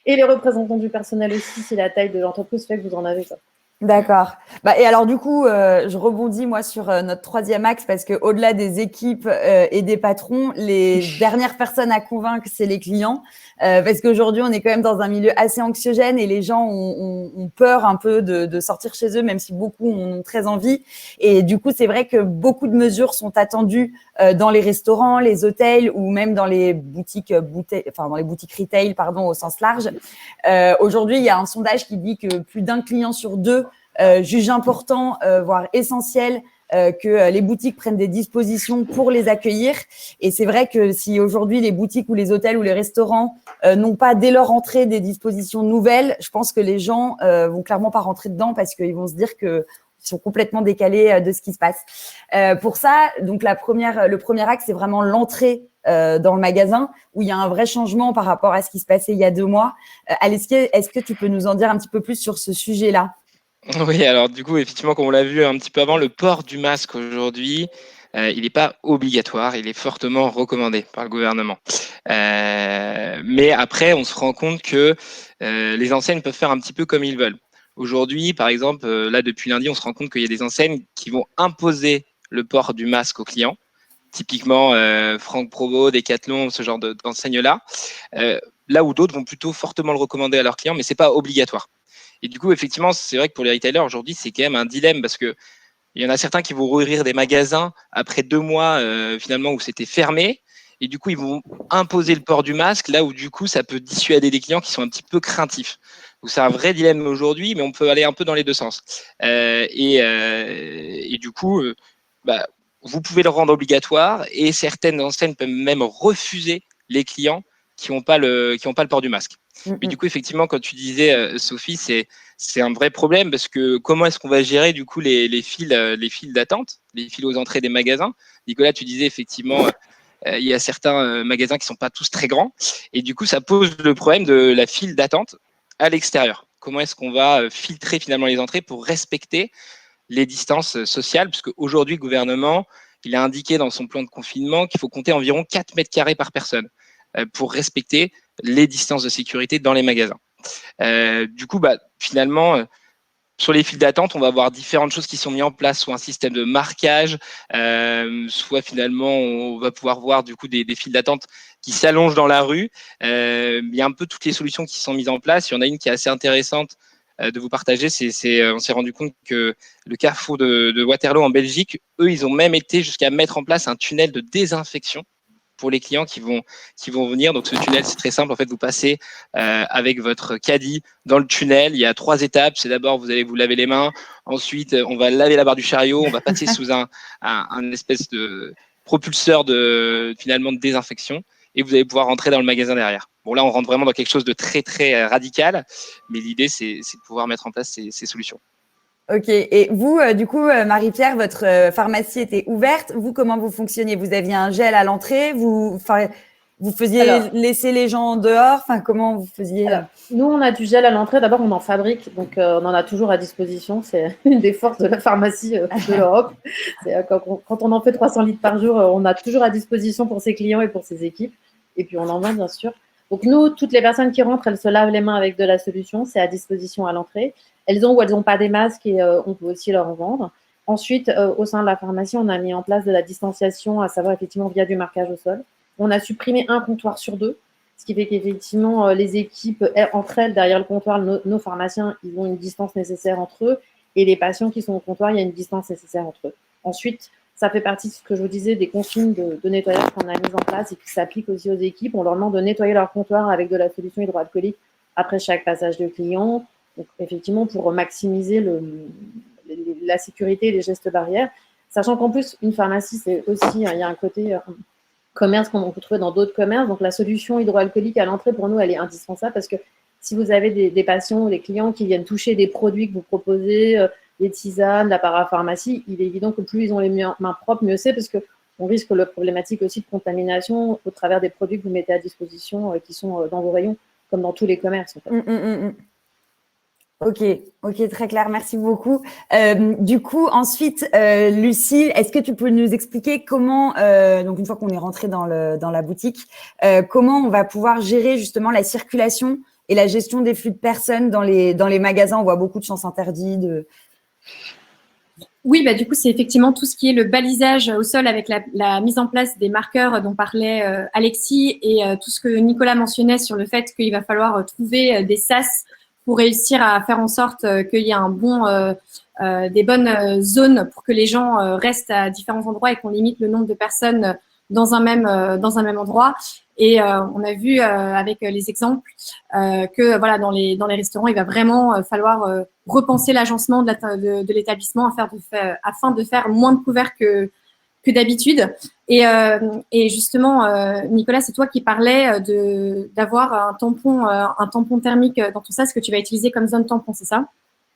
Et les représentants du personnel aussi, si la taille de l'entreprise fait que vous en avez. Quoi. D'accord. Et alors du coup, je rebondis moi sur notre troisième axe parce que au-delà des équipes et des patrons, les dernières personnes à convaincre, c'est les clients, parce qu'aujourd'hui, on est quand même dans un milieu assez anxiogène et les gens ont peur un peu de sortir chez eux, même si beaucoup en ont très envie. Et du coup, c'est vrai que beaucoup de mesures sont attendues dans les restaurants, les hôtels ou même dans les boutiques dans les boutiques retail, pardon, au sens large. Aujourd'hui, il y a un sondage qui dit que plus d'un client sur deux juge important, voire essentiel, que les boutiques prennent des dispositions pour les accueillir. Et c'est vrai que si aujourd'hui les boutiques ou les hôtels ou les restaurants n'ont pas dès leur entrée des dispositions nouvelles, je pense que les gens vont clairement pas rentrer dedans parce qu'ils vont se dire que ils sont complètement décalés de ce qui se passe. Pour ça, donc le premier axe, c'est vraiment l'entrée dans le magasin où il y a un vrai changement par rapport à ce qui se passait il y a 2 mois. Alice, est-ce que tu peux nous en dire un petit peu plus sur ce sujet-là? Oui, alors du coup, effectivement, comme on l'a vu un petit peu avant, le port du masque aujourd'hui, il n'est pas obligatoire, il est fortement recommandé par le gouvernement. Mais après, on se rend compte que les enseignes peuvent faire un petit peu comme ils veulent. Aujourd'hui, par exemple, là, depuis lundi, on se rend compte qu'il y a des enseignes qui vont imposer le port du masque aux clients. Typiquement, Franck Provo, Decathlon, ce genre d'enseignes-là. Là où d'autres vont plutôt fortement le recommander à leurs clients, mais c'est pas obligatoire. Et du coup, effectivement, c'est vrai que pour les retailers, aujourd'hui, c'est quand même un dilemme parce que il y en a certains qui vont rouvrir des magasins après 2 mois, finalement, où c'était fermé. Et du coup, ils vont imposer le port du masque, là où du coup, ça peut dissuader des clients qui sont un petit peu craintifs. Donc, c'est un vrai dilemme aujourd'hui, mais on peut aller un peu dans les deux sens. Et du coup, vous pouvez le rendre obligatoire et certaines enseignes peuvent même refuser les clients qui n'ont pas le port du masque. Mais du coup, effectivement, quand tu disais, Sophie, c'est un vrai problème parce que comment est-ce qu'on va gérer du coup les files d'attente, les files aux entrées des magasins? Nicolas, tu disais effectivement, il y a certains magasins qui sont pas tous très grands et du coup, ça pose le problème de la file d'attente à l'extérieur. Comment est-ce qu'on va filtrer finalement les entrées pour respecter les distances sociales? Parce qu'aujourd'hui, le gouvernement, il a indiqué dans son plan de confinement qu'il faut compter environ 4 mètres carrés par personne pour respecter les distances de sécurité dans les magasins. Du coup, finalement, sur les files d'attente, on va avoir différentes choses qui sont mises en place, soit un système de marquage, soit finalement, on va pouvoir voir du coup des files d'attente qui s'allongent dans la rue. Il y a un peu toutes les solutions qui sont mises en place. Il y en a une qui est assez intéressante de vous partager. On s'est rendu compte que le Carrefour de Waterloo en Belgique, eux, ils ont même été jusqu'à mettre en place un tunnel de désinfection pour les clients qui vont venir. Donc, ce tunnel, c'est très simple. En fait, vous passez avec votre caddie dans le tunnel. Il y a 3 étapes. C'est d'abord, vous allez vous laver les mains. Ensuite, on va laver la barre du chariot. On va passer sous un espèce de propulseur finalement de désinfection. Et vous allez pouvoir rentrer dans le magasin derrière. Bon, là, on rentre vraiment dans quelque chose de très, très radical. Mais l'idée, c'est de pouvoir mettre en place ces solutions. Ok. Et vous, du coup, Marie-Pierre, votre pharmacie était ouverte. Vous, comment vous fonctionniez? Vous aviez un gel à l'entrée? Vous faisiez laisser les gens dehors? Enfin, comment vous faisiez? Alors, nous, on a du gel à l'entrée. D'abord, on en fabrique, donc on en a toujours à disposition. C'est une des forces de la pharmacie de l'Europe. Quand on en fait 300 litres par jour, on a toujours à disposition pour ses clients et pour ses équipes. Et puis, on en vend, bien sûr. Donc, nous, toutes les personnes qui rentrent, elles se lavent les mains avec de la solution. C'est à disposition à l'entrée. Elles ont ou elles n'ont pas des masques et on peut aussi leur en vendre. Ensuite, au sein de la pharmacie, on a mis en place de la distanciation, à savoir effectivement via du marquage au sol. On a supprimé un comptoir sur 2, ce qui fait qu'effectivement, les équipes, entre elles, derrière le comptoir, nos pharmaciens, ils ont une distance nécessaire entre eux. Et les patients qui sont au comptoir, il y a une distance nécessaire entre eux. Ensuite, ça fait partie de ce que je vous disais, des consignes de nettoyage qu'on a mises en place et qui s'appliquent aussi aux équipes. On leur demande de nettoyer leur comptoir avec de la solution hydroalcoolique après chaque passage de client. Donc, effectivement, pour maximiser la sécurité et les gestes barrières. Sachant qu'en plus, une pharmacie, c'est aussi, il y a un côté commerce qu'on peut trouver dans d'autres commerces. Donc, la solution hydroalcoolique à l'entrée, pour nous, elle est indispensable parce que si vous avez des patients ou des clients qui viennent toucher des produits que vous proposez, des tisanes, la parapharmacie, il est évident que plus ils ont les mains propres, mieux c'est parce qu'on risque la problématique aussi de contamination au travers des produits que vous mettez à disposition qui sont dans vos rayons, comme dans tous les commerces. En fait. Ok, très clair, merci beaucoup. Du coup, ensuite, Lucie, est-ce que tu peux nous expliquer comment, donc une fois qu'on est rentré dans la boutique, comment on va pouvoir gérer justement la circulation et la gestion des flux de personnes dans les magasins. On voit beaucoup de sens interdits. Oui, bah, du coup, c'est effectivement tout ce qui est le balisage au sol avec la mise en place des marqueurs dont parlait Alexis et tout ce que Nicolas mentionnait sur le fait qu'il va falloir trouver des sas pour réussir à faire en sorte qu'il y ait des bonnes zones pour que les gens restent à différents endroits et qu'on limite le nombre de personnes dans un même endroit. Et on a vu avec les exemples que voilà dans les restaurants, il va vraiment falloir repenser l'agencement de l'établissement afin de faire moins de couverts que d'habitude. Et justement, Nicolas, c'est toi qui parlais d'avoir un tampon thermique dans tout ça, ce que tu vas utiliser comme zone tampon, c'est ça?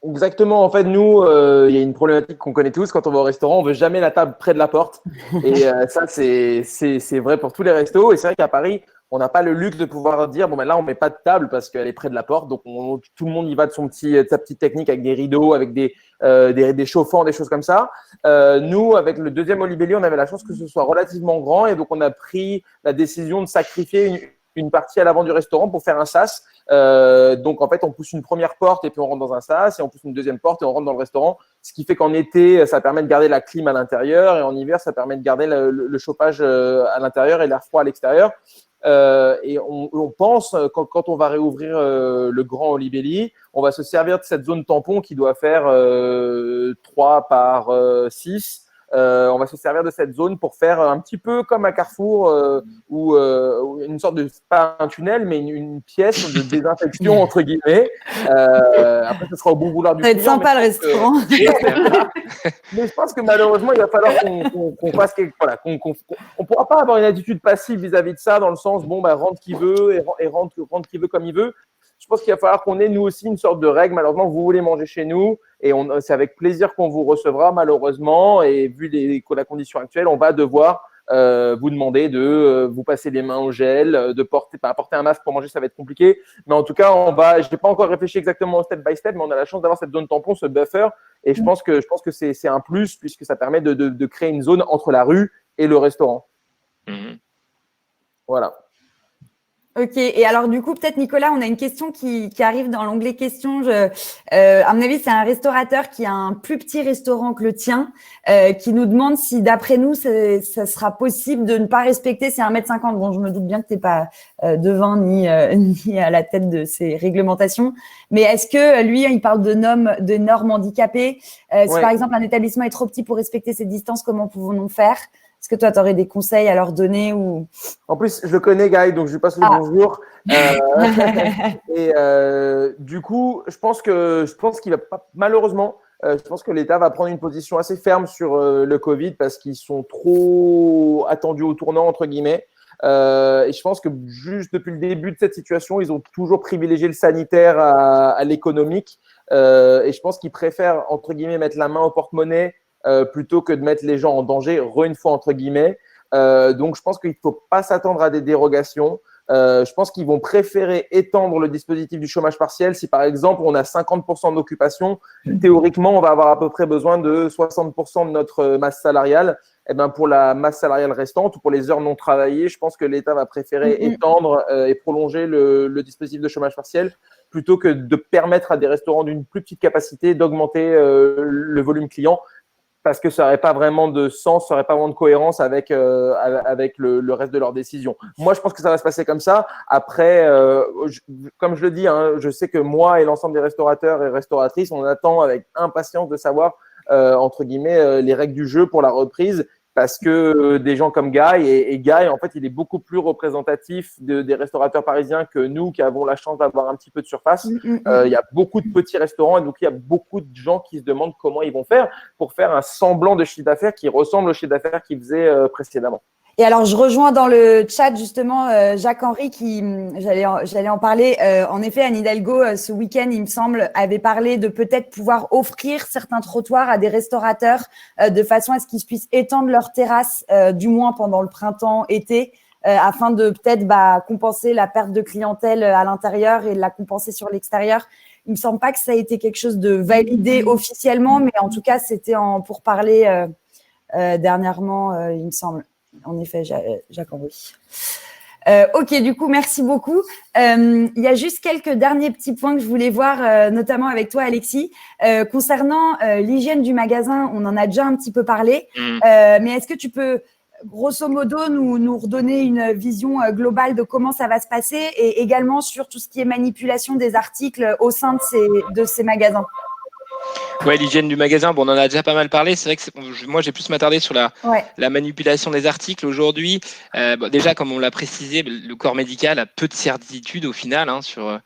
Exactement. En fait, nous, il y a une problématique qu'on connaît tous. Quand on va au restaurant, on veut jamais la table près de la porte. Et ça, c'est vrai pour tous les restos. Et c'est vrai qu'à Paris, on n'a pas le luxe de pouvoir dire, bon, ben là, on met pas de table parce qu'elle est près de la porte. Donc, tout le monde y va de sa petite technique avec des rideaux, avec des chauffants, des choses comme ça. Nous, avec le deuxième Olibelli, on avait la chance que ce soit relativement grand. Et donc, on a pris la décision de sacrifier une partie à l'avant du restaurant pour faire un sas. Donc en fait on pousse une première porte et puis on rentre dans un sas et on pousse une deuxième porte et on rentre dans le restaurant, ce qui fait qu'en été ça permet de garder la clim à l'intérieur et en hiver ça permet de garder le chauffage à l'intérieur et l'air froid à l'extérieur. Et on pense quand on va réouvrir le grand Olibelli, on va se servir de cette zone tampon qui doit faire 3 par 6. On va se servir de cette zone pour faire un petit peu comme à Carrefour ou une sorte de, pas un tunnel, mais une pièce de désinfection entre guillemets. Après, ce sera au bon vouloir du client. Ça va être sympa le restaurant. Mais je pense que malheureusement, il va falloir qu'on fasse on pourra pas avoir une attitude passive vis-à-vis de ça, dans le sens bon bah rentre qui veut et rentre qui veut comme il veut. Je pense qu'il va falloir qu'on ait nous aussi une sorte de règle. Malheureusement, vous voulez manger chez nous et c'est avec plaisir qu'on vous recevra malheureusement. Et vu la condition actuelle, on va devoir vous demander de vous passer les mains au gel, de porter un masque pour manger, ça va être compliqué. Mais en tout cas, je n'ai pas encore réfléchi exactement au step by step, mais on a la chance d'avoir cette zone tampon, ce buffer. Et je pense que c'est un plus puisque ça permet de créer une zone entre la rue et le restaurant. Voilà. Ok, et alors du coup, peut-être Nicolas, on a une question qui arrive dans l'onglet questions. À mon avis, c'est un restaurateur qui a un plus petit restaurant que le tien, qui nous demande si d'après nous, ça sera possible de ne pas respecter ces 1,50 m. Bon, je me doute bien que tu n'es pas devin ni à la tête de ces réglementations, mais est-ce que lui, il parle de normes handicapées Si par exemple un établissement est trop petit pour respecter ces distances, comment pouvons-nous faire ? Est-ce que toi, tu aurais des conseils à leur donner ou... En plus, je le connais, Guy, donc je lui passe le bonjour. Et du coup, je pense qu'il va pas, malheureusement, je pense que l'État va prendre une position assez ferme sur le Covid parce qu'ils sont trop attendus au tournant, entre guillemets. Et je pense que juste depuis le début de cette situation, ils ont toujours privilégié le sanitaire à l'économique. Et je pense qu'ils préfèrent, entre guillemets, mettre la main au porte-monnaie plutôt que de mettre les gens en danger, une fois entre guillemets. Donc, je pense qu'il ne faut pas s'attendre à des dérogations. Je pense qu'ils vont préférer étendre le dispositif du chômage partiel. Si, par exemple, on a 50% d'occupation, théoriquement, on va avoir à peu près besoin de 60% de notre masse salariale. Et ben, pour la masse salariale restante ou pour les heures non travaillées, je pense que l'État va préférer étendre et prolonger le dispositif de chômage partiel plutôt que de permettre à des restaurants d'une plus petite capacité d'augmenter le volume client. Parce que ça n'aurait pas vraiment de sens, ça n'aurait pas vraiment de cohérence avec le reste de leurs décisions. Moi, je pense que ça va se passer comme ça. Après, comme je le dis, je sais que moi et l'ensemble des restaurateurs et restauratrices, on attend avec impatience de savoir, entre guillemets, les règles du jeu pour la reprise. Parce que des gens comme Guy, et Guy, en fait, il est beaucoup plus représentatif des restaurateurs parisiens que nous qui avons la chance d'avoir un petit peu de surface. Il y a beaucoup de petits restaurants et donc il y a beaucoup de gens qui se demandent comment ils vont faire pour faire un semblant de chiffre d'affaires qui ressemble au chiffre d'affaires qu'ils faisaient précédemment. Et alors, je rejoins dans le chat justement Jacques-Henri j'allais en parler. En effet, Anne Hidalgo, ce week-end, il me semble, avait parlé de peut-être pouvoir offrir certains trottoirs à des restaurateurs de façon à ce qu'ils puissent étendre leurs terrasses, du moins pendant le printemps-été, afin de peut-être compenser la perte de clientèle à l'intérieur et de la compenser sur l'extérieur. Il me semble pas que ça a été quelque chose de validé officiellement, mais en tout cas, c'était pour parler dernièrement, il me semble. En effet, Jacques-Henri. Ok, du coup, merci beaucoup. Il y a juste quelques derniers petits points que je voulais voir, notamment avec toi, Alexis. Concernant l'hygiène du magasin, on en a déjà un petit peu parlé, mais est-ce que tu peux, grosso modo, nous redonner une vision globale de comment ça va se passer et également sur tout ce qui est manipulation des articles au sein de ces magasins? Ouais, l'hygiène du magasin, bon, on en a déjà pas mal parlé. C'est vrai que moi, j'ai plus m'attarder sur Ouais. la manipulation des articles aujourd'hui. Bon, déjà, comme on l'a précisé, le corps médical a peu de certitude au final sur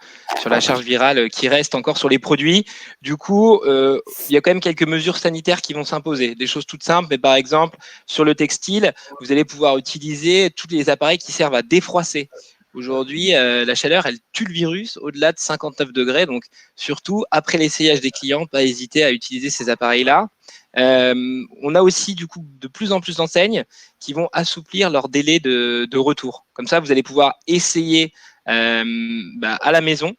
la charge virale qui reste encore sur les produits. Du coup, il y a quand même quelques mesures sanitaires qui vont s'imposer. Des choses toutes simples, mais par exemple, sur le textile, vous allez pouvoir utiliser tous les appareils qui servent à défroisser. Aujourd'hui, la chaleur, elle tue le virus au-delà de 59 degrés. Donc, surtout, après l'essayage des clients, pas hésiter à utiliser ces appareils-là. On a aussi, du coup, de plus en plus d'enseignes qui vont assouplir leur délai de retour. Comme ça, vous allez pouvoir essayer à la maison.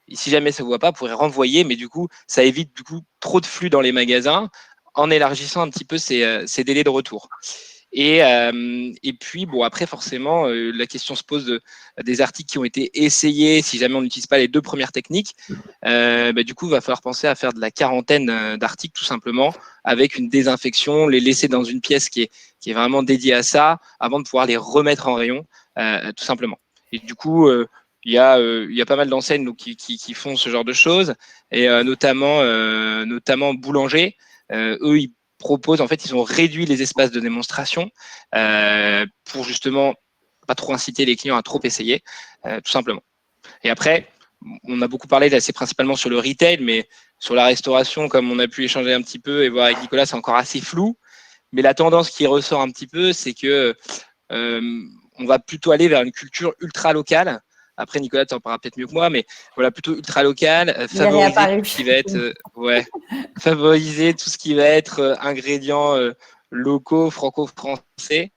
Et si jamais ça ne vous va pas, vous pourrez renvoyer. Mais du coup, ça évite trop de flux dans les magasins en élargissant un petit peu ces délais de retour. Et puis, bon, après, forcément, la question se pose des articles qui ont été essayés. Si jamais on n'utilise pas les 2 premières techniques, du coup, il va falloir penser à faire de la quarantaine d'articles, tout simplement, avec une désinfection, les laisser dans une pièce qui est vraiment dédiée à ça, avant de pouvoir les remettre en rayon, tout simplement. Et du coup, il y a pas mal d'enseignes donc, qui font ce genre de choses, et notamment Boulanger. Eux, ils proposent, en fait, ils ont réduit les espaces de démonstration pour justement pas trop inciter les clients à trop essayer, tout simplement. Et après, on a beaucoup parlé, là, c'est principalement sur le retail, mais sur la restauration, comme on a pu échanger un petit peu et voir avec Nicolas, c'est encore assez flou. Mais la tendance qui ressort un petit peu, c'est que on va plutôt aller vers une culture ultra locale. Après, Nicolas, tu en parleras peut-être mieux que moi, mais voilà, plutôt ultra local, favoriser tout ce qui va être, favoriser tout ce qui va être ingrédients locaux, franco-français.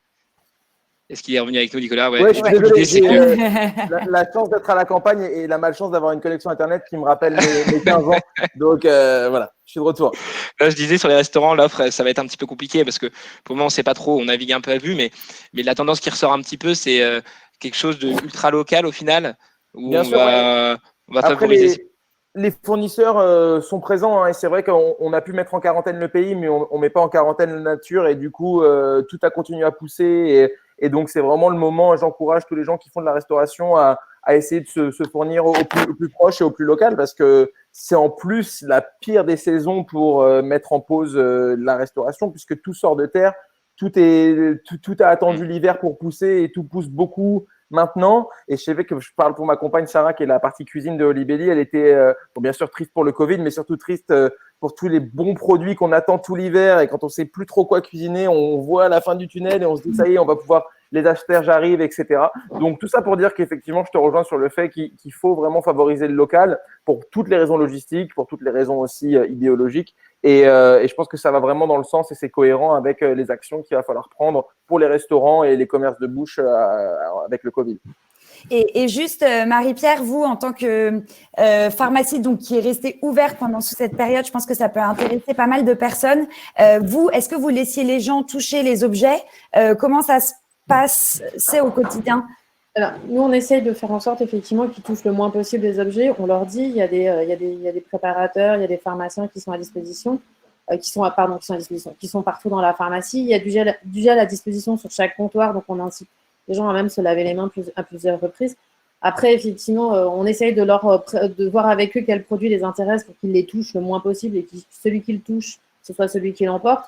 Est-ce qu'il est revenu avec nous, Nicolas? Ouais, je suis Du coup, désolé, l'idée, c'est que la chance d'être à la campagne et la malchance d'avoir une connexion Internet qui me rappelle mes 15 ans. Donc voilà, je suis de retour. là, je disais sur les restaurants, l'offre, ça va être un petit peu compliqué parce que pour le moment, on ne sait pas trop, on navigue un peu à vue, mais la tendance qui ressort un petit peu, c'est quelque chose de ultra local au final, où Bien sûr, ouais. on va Après, favoriser. les fournisseurs sont présents, et c'est vrai qu'on a pu mettre en quarantaine le pays, mais on ne met pas en quarantaine la nature, et du coup, tout a continué à pousser. Et donc, c'est vraiment le moment. J'encourage tous les gens qui font de la restauration à essayer de se fournir au plus proche et au plus local, parce que c'est en plus la pire des saisons pour mettre en pause la restauration, puisque tout sort de terre. Tout a attendu l'hiver pour pousser, et tout pousse beaucoup maintenant. Et je sais que je parle pour ma compagne Sarah, qui est la partie cuisine de Olibelli. Elle était bien sûr triste pour le Covid, mais surtout triste pour tous les bons produits qu'on attend tout l'hiver. Et quand on sait plus trop quoi cuisiner, on voit la fin du tunnel et on se dit ça y est, on va pouvoir les asperges arrivent, etc. Donc tout ça pour dire qu'effectivement, je te rejoins sur le fait qu'il faut vraiment favoriser le local pour toutes les raisons logistiques, pour toutes les raisons aussi idéologiques. Et je pense que ça va vraiment dans le sens et c'est cohérent avec les actions qu'il va falloir prendre pour les restaurants et les commerces de bouche avec le Covid. Et juste, Marie-Pierre, vous, en tant que pharmacie donc, qui est restée ouverte pendant cette période, je pense que ça peut intéresser pas mal de personnes. Vous, est-ce que vous laissiez les gens toucher les objets? Comment ça se passe au quotidien? Alors, nous, on essaye de faire en sorte, effectivement, qu'ils touchent le moins possible les objets. On leur dit, il y a des préparateurs, il y a des pharmaciens qui sont à disposition, qui sont partout dans la pharmacie. Il y a du gel à disposition sur chaque comptoir, donc on incite les gens à même se laver les mains à plusieurs reprises. Après, effectivement, on essaye de voir avec eux quels produits les intéressent pour qu'ils les touchent le moins possible et que celui qui le touche, ce soit celui qui l'emporte.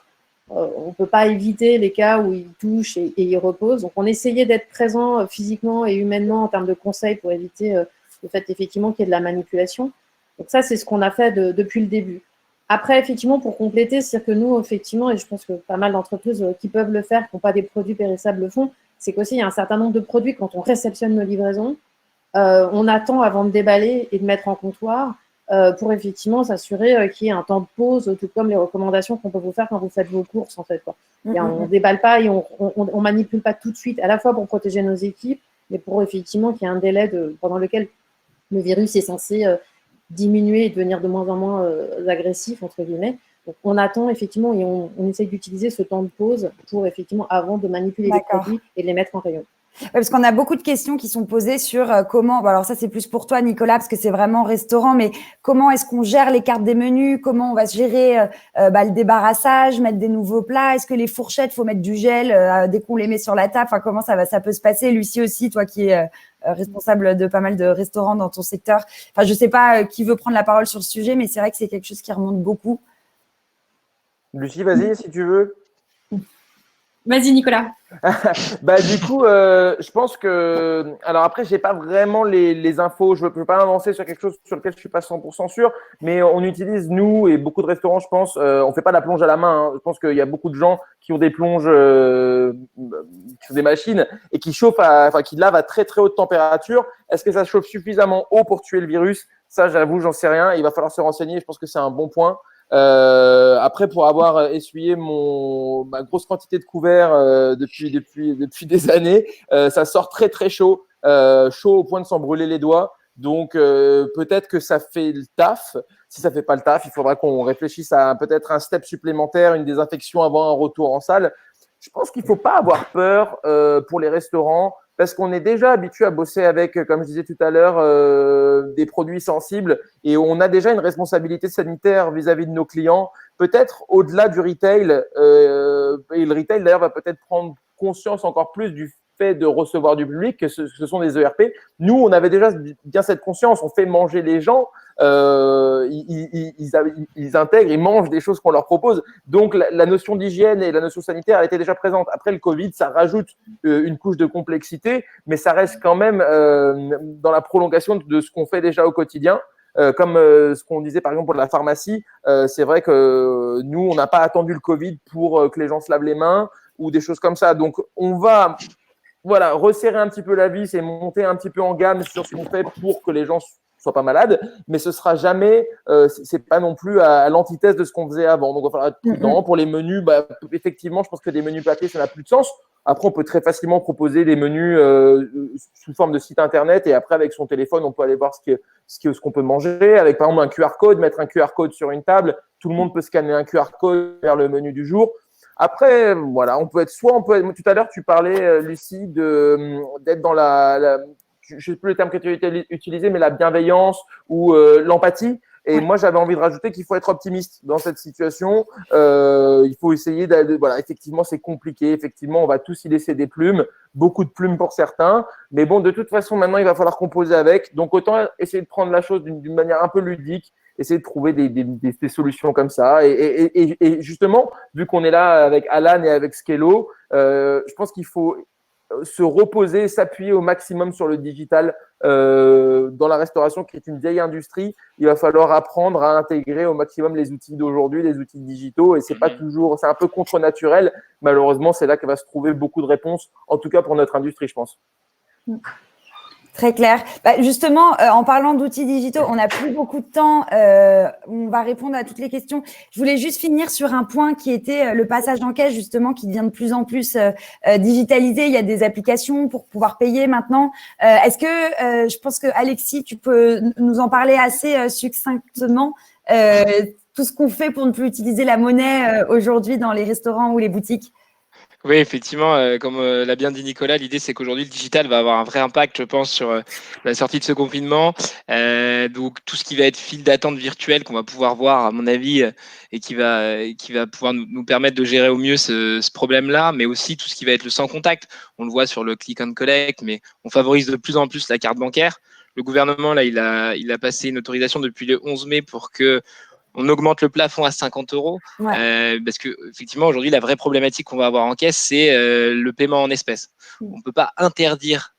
On ne peut pas éviter les cas où ils touchent et ils reposent. Donc, on essayait d'être présent physiquement et humainement en termes de conseils pour éviter le fait effectivement qu'il y ait de la manipulation. Donc, ça, c'est ce qu'on a fait depuis le début. Après, effectivement, pour compléter, c'est-à-dire que nous, effectivement, et je pense que pas mal d'entreprises qui peuvent le faire, qui n'ont pas des produits périssables le font, c'est qu'aussi, il y a un certain nombre de produits, quand on réceptionne nos livraisons, on attend avant de déballer et de mettre en comptoir pour effectivement s'assurer qu'il y ait un temps de pause, tout comme les recommandations qu'on peut vous faire quand vous faites vos courses, en fait, quoi. Et on ne déballe pas et on manipule pas tout de suite, à la fois pour protéger nos équipes, mais pour effectivement qu'il y ait un délai pendant lequel le virus est censé diminuer et devenir de moins en moins agressif, entre guillemets. Donc, on attend effectivement et on essaye d'utiliser ce temps de pause pour effectivement avant de manipuler les produits et de les mettre en rayon. Ouais, parce qu'on a beaucoup de questions qui sont posées sur comment, bon, alors ça c'est plus pour toi Nicolas, parce que c'est vraiment restaurant, mais comment est-ce qu'on gère les cartes des menus, comment on va se gérer le débarrassage, mettre des nouveaux plats, est-ce que les fourchettes, faut mettre du gel dès qu'on les met sur la table, enfin comment ça peut se passer, Lucie aussi, toi qui es responsable de pas mal de restaurants dans ton secteur, enfin je sais pas qui veut prendre la parole sur le sujet, mais c'est vrai que c'est quelque chose qui remonte beaucoup. Lucie, vas-y si tu veux. Vas-y, Nicolas. Du coup, je pense que… Alors après, j'ai pas vraiment les infos. Je ne peux pas avancer sur quelque chose sur lequel je suis pas 100% sûr. Mais on utilise, nous et beaucoup de restaurants, je pense, on fait pas la plonge à la main. Je pense qu'il y a beaucoup de gens qui ont des plonges, qui ont des machines et qui chauffent, qui lavent à très très haute température. Est-ce que ça chauffe suffisamment haut pour tuer le virus? Ça, j'avoue, j'en sais rien. Il va falloir se renseigner. Je pense que c'est un bon point. Après, pour avoir essuyé ma grosse quantité de couverts depuis des années, ça sort très très chaud, chaud au point de s'en brûler les doigts. Donc peut-être que ça fait le taf. Si ça fait pas le taf, il faudra qu'on réfléchisse à peut-être un step supplémentaire, une désinfection avant un retour en salle. Je pense qu'il faut pas avoir peur pour les restaurants, parce qu'on est déjà habitué à bosser avec, comme je disais tout à l'heure, des produits sensibles, et on a déjà une responsabilité sanitaire vis-à-vis de nos clients, peut-être au-delà du retail, et le retail d'ailleurs va peut-être prendre conscience encore plus du fait de recevoir du public, que ce sont des ERP. Nous, on avait déjà bien cette conscience, on fait manger les gens, ils intègrent, ils mangent des choses qu'on leur propose. Donc, la notion d'hygiène et la notion sanitaire, elle était déjà présente. Après le Covid, ça rajoute une couche de complexité, mais ça reste quand même dans la prolongation de ce qu'on fait déjà au quotidien. Comme ce qu'on disait par exemple pour la pharmacie, c'est vrai que nous, on n'a pas attendu le Covid pour que les gens se lavent les mains ou des choses comme ça. Donc, on va resserrer un petit peu la vis et monter un petit peu en gamme sur ce qu'on fait pour que les gens soient pas malades, mais ce sera jamais, c'est pas non plus à l'antithèse de ce qu'on faisait avant. Donc, il va falloir être prudent. Pour les menus, effectivement, je pense que des menus papier, ça n'a plus de sens. Après, on peut très facilement proposer des menus sous forme de site internet, et après, avec son téléphone, on peut aller voir ce qu'on peut manger. Avec, par exemple, un QR code, mettre un QR code sur une table, tout le monde peut scanner un QR code vers le menu du jour. Après, voilà, tout à l'heure, tu parlais, Lucie, d'être dans je ne sais plus le terme que tu as utilisé, mais la bienveillance ou l'empathie. Et moi, j'avais envie de rajouter qu'il faut être optimiste dans cette situation. Il faut essayer effectivement, c'est compliqué. Effectivement, on va tous y laisser des plumes, beaucoup de plumes pour certains. Mais bon, de toute façon, maintenant, il va falloir composer avec. Donc, autant essayer de prendre la chose d'une manière un peu ludique, essayer de trouver des solutions comme ça. Et justement, vu qu'on est là avec Alan et avec Skello, je pense qu'il faut se reposer, s'appuyer au maximum sur le digital dans la restauration, qui est une vieille industrie. Il va falloir apprendre à intégrer au maximum les outils d'aujourd'hui, les outils digitaux, et c'est pas toujours, c'est un peu contre-naturel. Malheureusement, c'est là que va se trouver beaucoup de réponses, en tout cas pour notre industrie, je pense. Très clair. Justement, en parlant d'outils digitaux, on n'a plus beaucoup de temps. On va répondre à toutes les questions. Je voulais juste finir sur un point qui était le passage en caisse, justement, qui devient de plus en plus digitalisé. Il y a des applications pour pouvoir payer maintenant. Est-ce que, je pense que Alexis, tu peux nous en parler assez succinctement, tout ce qu'on fait pour ne plus utiliser la monnaie aujourd'hui dans les restaurants ou les boutiques? Oui, effectivement, comme l'a bien dit Nicolas, l'idée c'est qu'aujourd'hui le digital va avoir un vrai impact, je pense, sur la sortie de ce confinement. Donc tout ce qui va être file d'attente virtuelle qu'on va pouvoir voir, à mon avis, et qui va pouvoir nous permettre de gérer au mieux ce problème-là, mais aussi tout ce qui va être le sans contact. On le voit sur le click and collect, mais on favorise de plus en plus la carte bancaire. Le gouvernement, là, il a passé une autorisation depuis le 11 mai pour que on augmente le plafond à 50 €, parce que effectivement aujourd'hui la vraie problématique qu'on va avoir en caisse, c'est le paiement en espèces. On ne peut pas interdire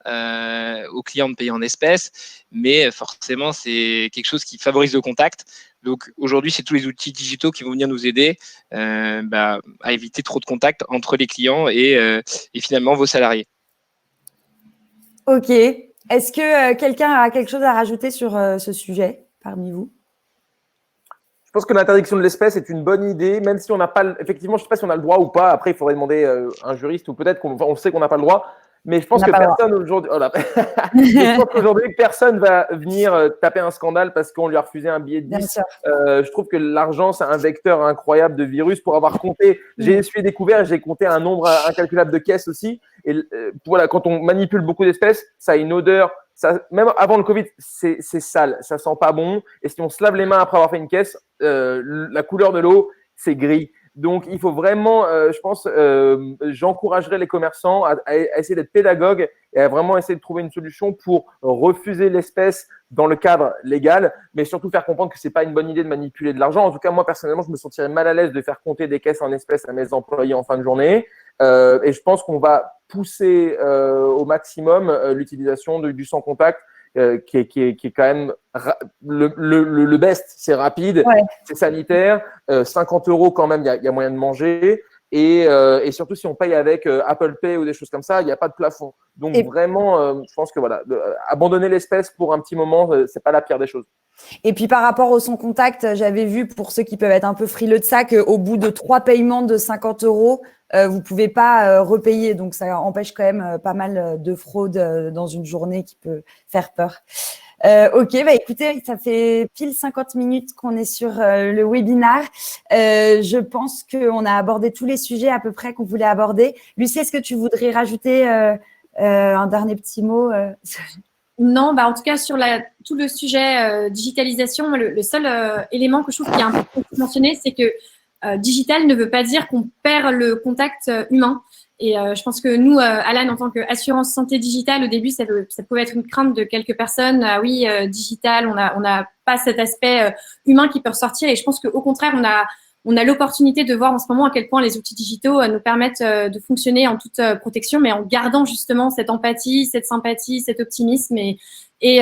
aux clients de payer en espèces, mais forcément c'est quelque chose qui favorise le contact. Donc aujourd'hui, c'est tous les outils digitaux qui vont venir nous aider à éviter trop de contact entre les clients et finalement vos salariés. Ok. Est-ce que quelqu'un a quelque chose à rajouter sur ce sujet parmi vous? Je pense que l'interdiction de l'espèce est une bonne idée, même si on n'a pas, effectivement, je ne sais pas si on a le droit ou pas. Après, il faudrait demander un juriste, ou peut-être qu'on sait qu'on n'a pas le droit. Mais je pense que personne aujourd'hui, je pense qu'aujourd'hui, personne va venir taper un scandale parce qu'on lui a refusé un billet de 10. Je trouve que l'argent, c'est un vecteur incroyable de virus. Pour avoir compté, j'ai essuyé des couverts et j'ai compté un nombre incalculable de caisses aussi. Et voilà, quand on manipule beaucoup d'espèces, ça a une odeur. Ça, même avant le Covid, c'est sale, ça sent pas bon. Et si on se lave les mains après avoir fait une caisse, la couleur de l'eau, c'est gris. Donc, il faut vraiment, je pense, j'encouragerais les commerçants à essayer d'être pédagogues et à vraiment essayer de trouver une solution pour refuser l'espèce dans le cadre légal, mais surtout faire comprendre que c'est pas une bonne idée de manipuler de l'argent. En tout cas, moi, personnellement, je me sentirais mal à l'aise de faire compter des caisses en espèces à mes employés en fin de journée. Et je pense qu'on va pousser au maximum l'utilisation du sans contact, qui est quand même le best. C'est rapide, Ouais. c'est sanitaire, 50 € quand même, il y a moyen de manger. Et surtout, si on paye avec Apple Pay ou des choses comme ça, il n'y a pas de plafond. Donc, vraiment, je pense que voilà, abandonner l'espèce pour un petit moment, c'est pas la pire des choses. Et puis par rapport au sans contact, j'avais vu pour ceux qui peuvent être un peu frileux de ça qu'au bout de 3 paiements de 50 €, vous pouvez pas repayer. Donc ça empêche quand même pas mal de fraude dans une journée qui peut faire peur. Ok, bah écoutez, ça fait pile 50 minutes qu'on est sur le webinaire. Je pense qu'on a abordé tous les sujets à peu près qu'on voulait aborder. Lucie, est-ce que tu voudrais rajouter un dernier petit mot Non, bah en tout cas sur tout le sujet digitalisation, le seul élément que je trouve qui est important de mentionner, c'est que digital ne veut pas dire qu'on perd le contact humain. Et je pense que nous, Alan, en tant qu'assurance santé digitale, au début, ça pouvait être une crainte de quelques personnes. Ah oui, digital, on n'a pas cet aspect humain qui peut ressortir. Et je pense qu'au contraire, on a l'opportunité de voir en ce moment à quel point les outils digitaux nous permettent de fonctionner en toute protection, mais en gardant justement cette empathie, cette sympathie, cet optimisme et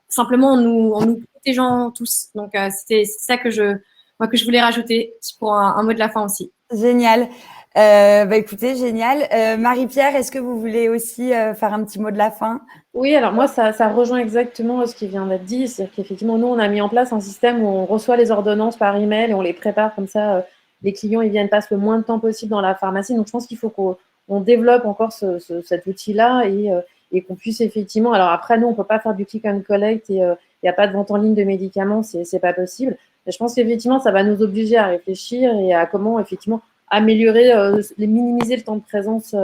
simplement en nous protégeant tous. Donc, c'est ça que je voulais rajouter pour un mot de la fin aussi. Génial. Bah écoutez, génial. Marie-Pierre, est-ce que vous voulez aussi faire un petit mot de la fin? Oui, alors moi, ça rejoint exactement ce qui vient d'être dit. C'est-à-dire qu'effectivement, nous, on a mis en place un système où on reçoit les ordonnances par email et on les prépare comme ça. Les clients, ils viennent passer le moins de temps possible dans la pharmacie. Donc, je pense qu'il faut qu'on développe encore cet outil-là et qu'on puisse effectivement… Alors après, nous, on ne peut pas faire du click and collect et il n'y a pas de vente en ligne de médicaments, c'est pas possible. Mais je pense qu'effectivement, ça va nous obliger à réfléchir et à comment, effectivement, améliorer, minimiser le temps de présence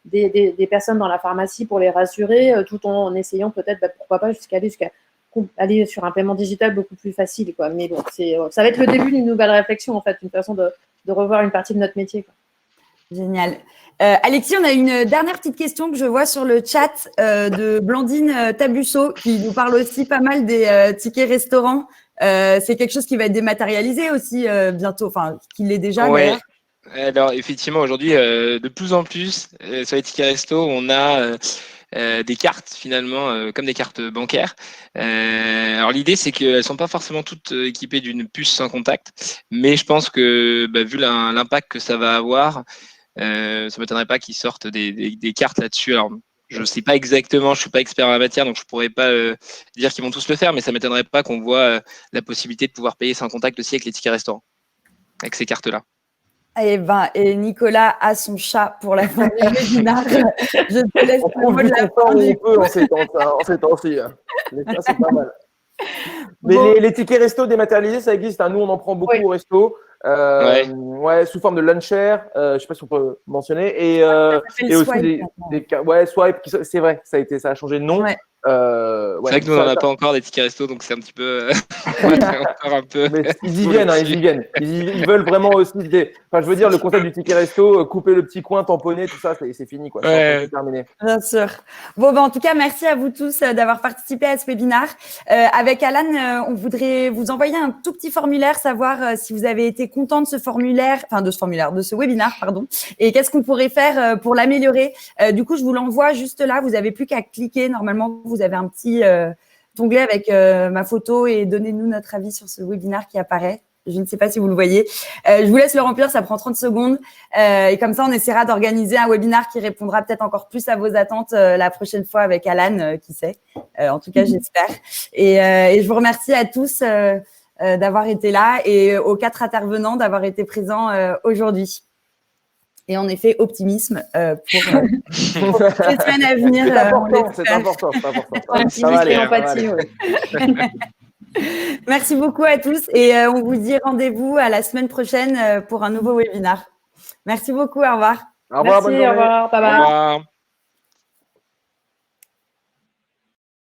des personnes dans la pharmacie pour les rassurer, tout en essayant peut-être, pourquoi pas, aller sur un paiement digital beaucoup plus facile, quoi. Mais bon, ça va être le début d'une nouvelle réflexion, en fait, une façon de revoir une partie de notre métier, quoi. Génial. Alexis, on a une dernière petite question que je vois sur le chat de Blandine Tabusso qui nous parle aussi pas mal des tickets restaurants. C'est quelque chose qui va être dématérialisé aussi bientôt, enfin, qui l'est déjà d'ailleurs. Alors, effectivement, aujourd'hui, de plus en plus, sur les tickets resto, on a des cartes, finalement, comme des cartes bancaires. Alors, l'idée, c'est qu'elles ne sont pas forcément toutes équipées d'une puce sans contact, mais je pense que, vu l'impact que ça va avoir, ça ne m'étonnerait pas qu'ils sortent des cartes là-dessus. Alors, je ne sais pas exactement, je ne suis pas expert en la matière, donc je ne pourrais pas dire qu'ils vont tous le faire, mais ça ne m'étonnerait pas qu'on voit la possibilité de pouvoir payer sans contact aussi avec les tickets restaurants, avec ces cartes-là. Et Nicolas a son chat pour la fin du webinaire. Je te laisse le mot de la fin. On peut en ces temps-ci. Les chats, c'est pas mal. Mais bon. Les tickets resto dématérialisés, ça existe. Nous, on en prend beaucoup au resto. Sous forme de luncher. Je ne sais pas si on peut mentionner. Et aussi Swipe. C'est vrai, ça a changé de nom. Ouais. C'est vrai que nous, on n'en a pas encore des tickets resto, donc c'est un petit peu. Encore un peu. Mais ils y viennent, ils y viennent. Ils veulent vraiment aussi. Enfin, je veux dire, le concept du ticket resto, couper le petit coin, tamponner, tout ça, c'est fini, quoi. C'est terminé. Bien sûr. Bon, en tout cas, merci à vous tous d'avoir participé à ce webinaire. Avec Alan, on voudrait vous envoyer un tout petit formulaire, savoir si vous avez été content de ce de ce webinaire, pardon. Et qu'est-ce qu'on pourrait faire pour l'améliorer. Du coup, je vous l'envoie juste là. Vous n'avez plus qu'à cliquer. Normalement, vous avez un petit onglet avec ma photo et donnez-nous notre avis sur ce webinaire qui apparaît. Je ne sais pas si vous le voyez. Je vous laisse le remplir, ça prend 30 secondes. Et comme ça, on essaiera d'organiser un webinaire qui répondra peut-être encore plus à vos attentes la prochaine fois avec Alan, qui sait. En tout cas, j'espère. Et je vous remercie à tous d'avoir été là et aux 4 intervenants d'avoir été présents aujourd'hui. Et en effet, optimisme pour les semaines à venir. C'est important. Ça va aller, empathie. Merci beaucoup à tous et on vous dit rendez-vous à la semaine prochaine pour un nouveau webinaire. Merci beaucoup, au revoir. Au revoir, bonne journée. Au revoir, bye bye. Au revoir.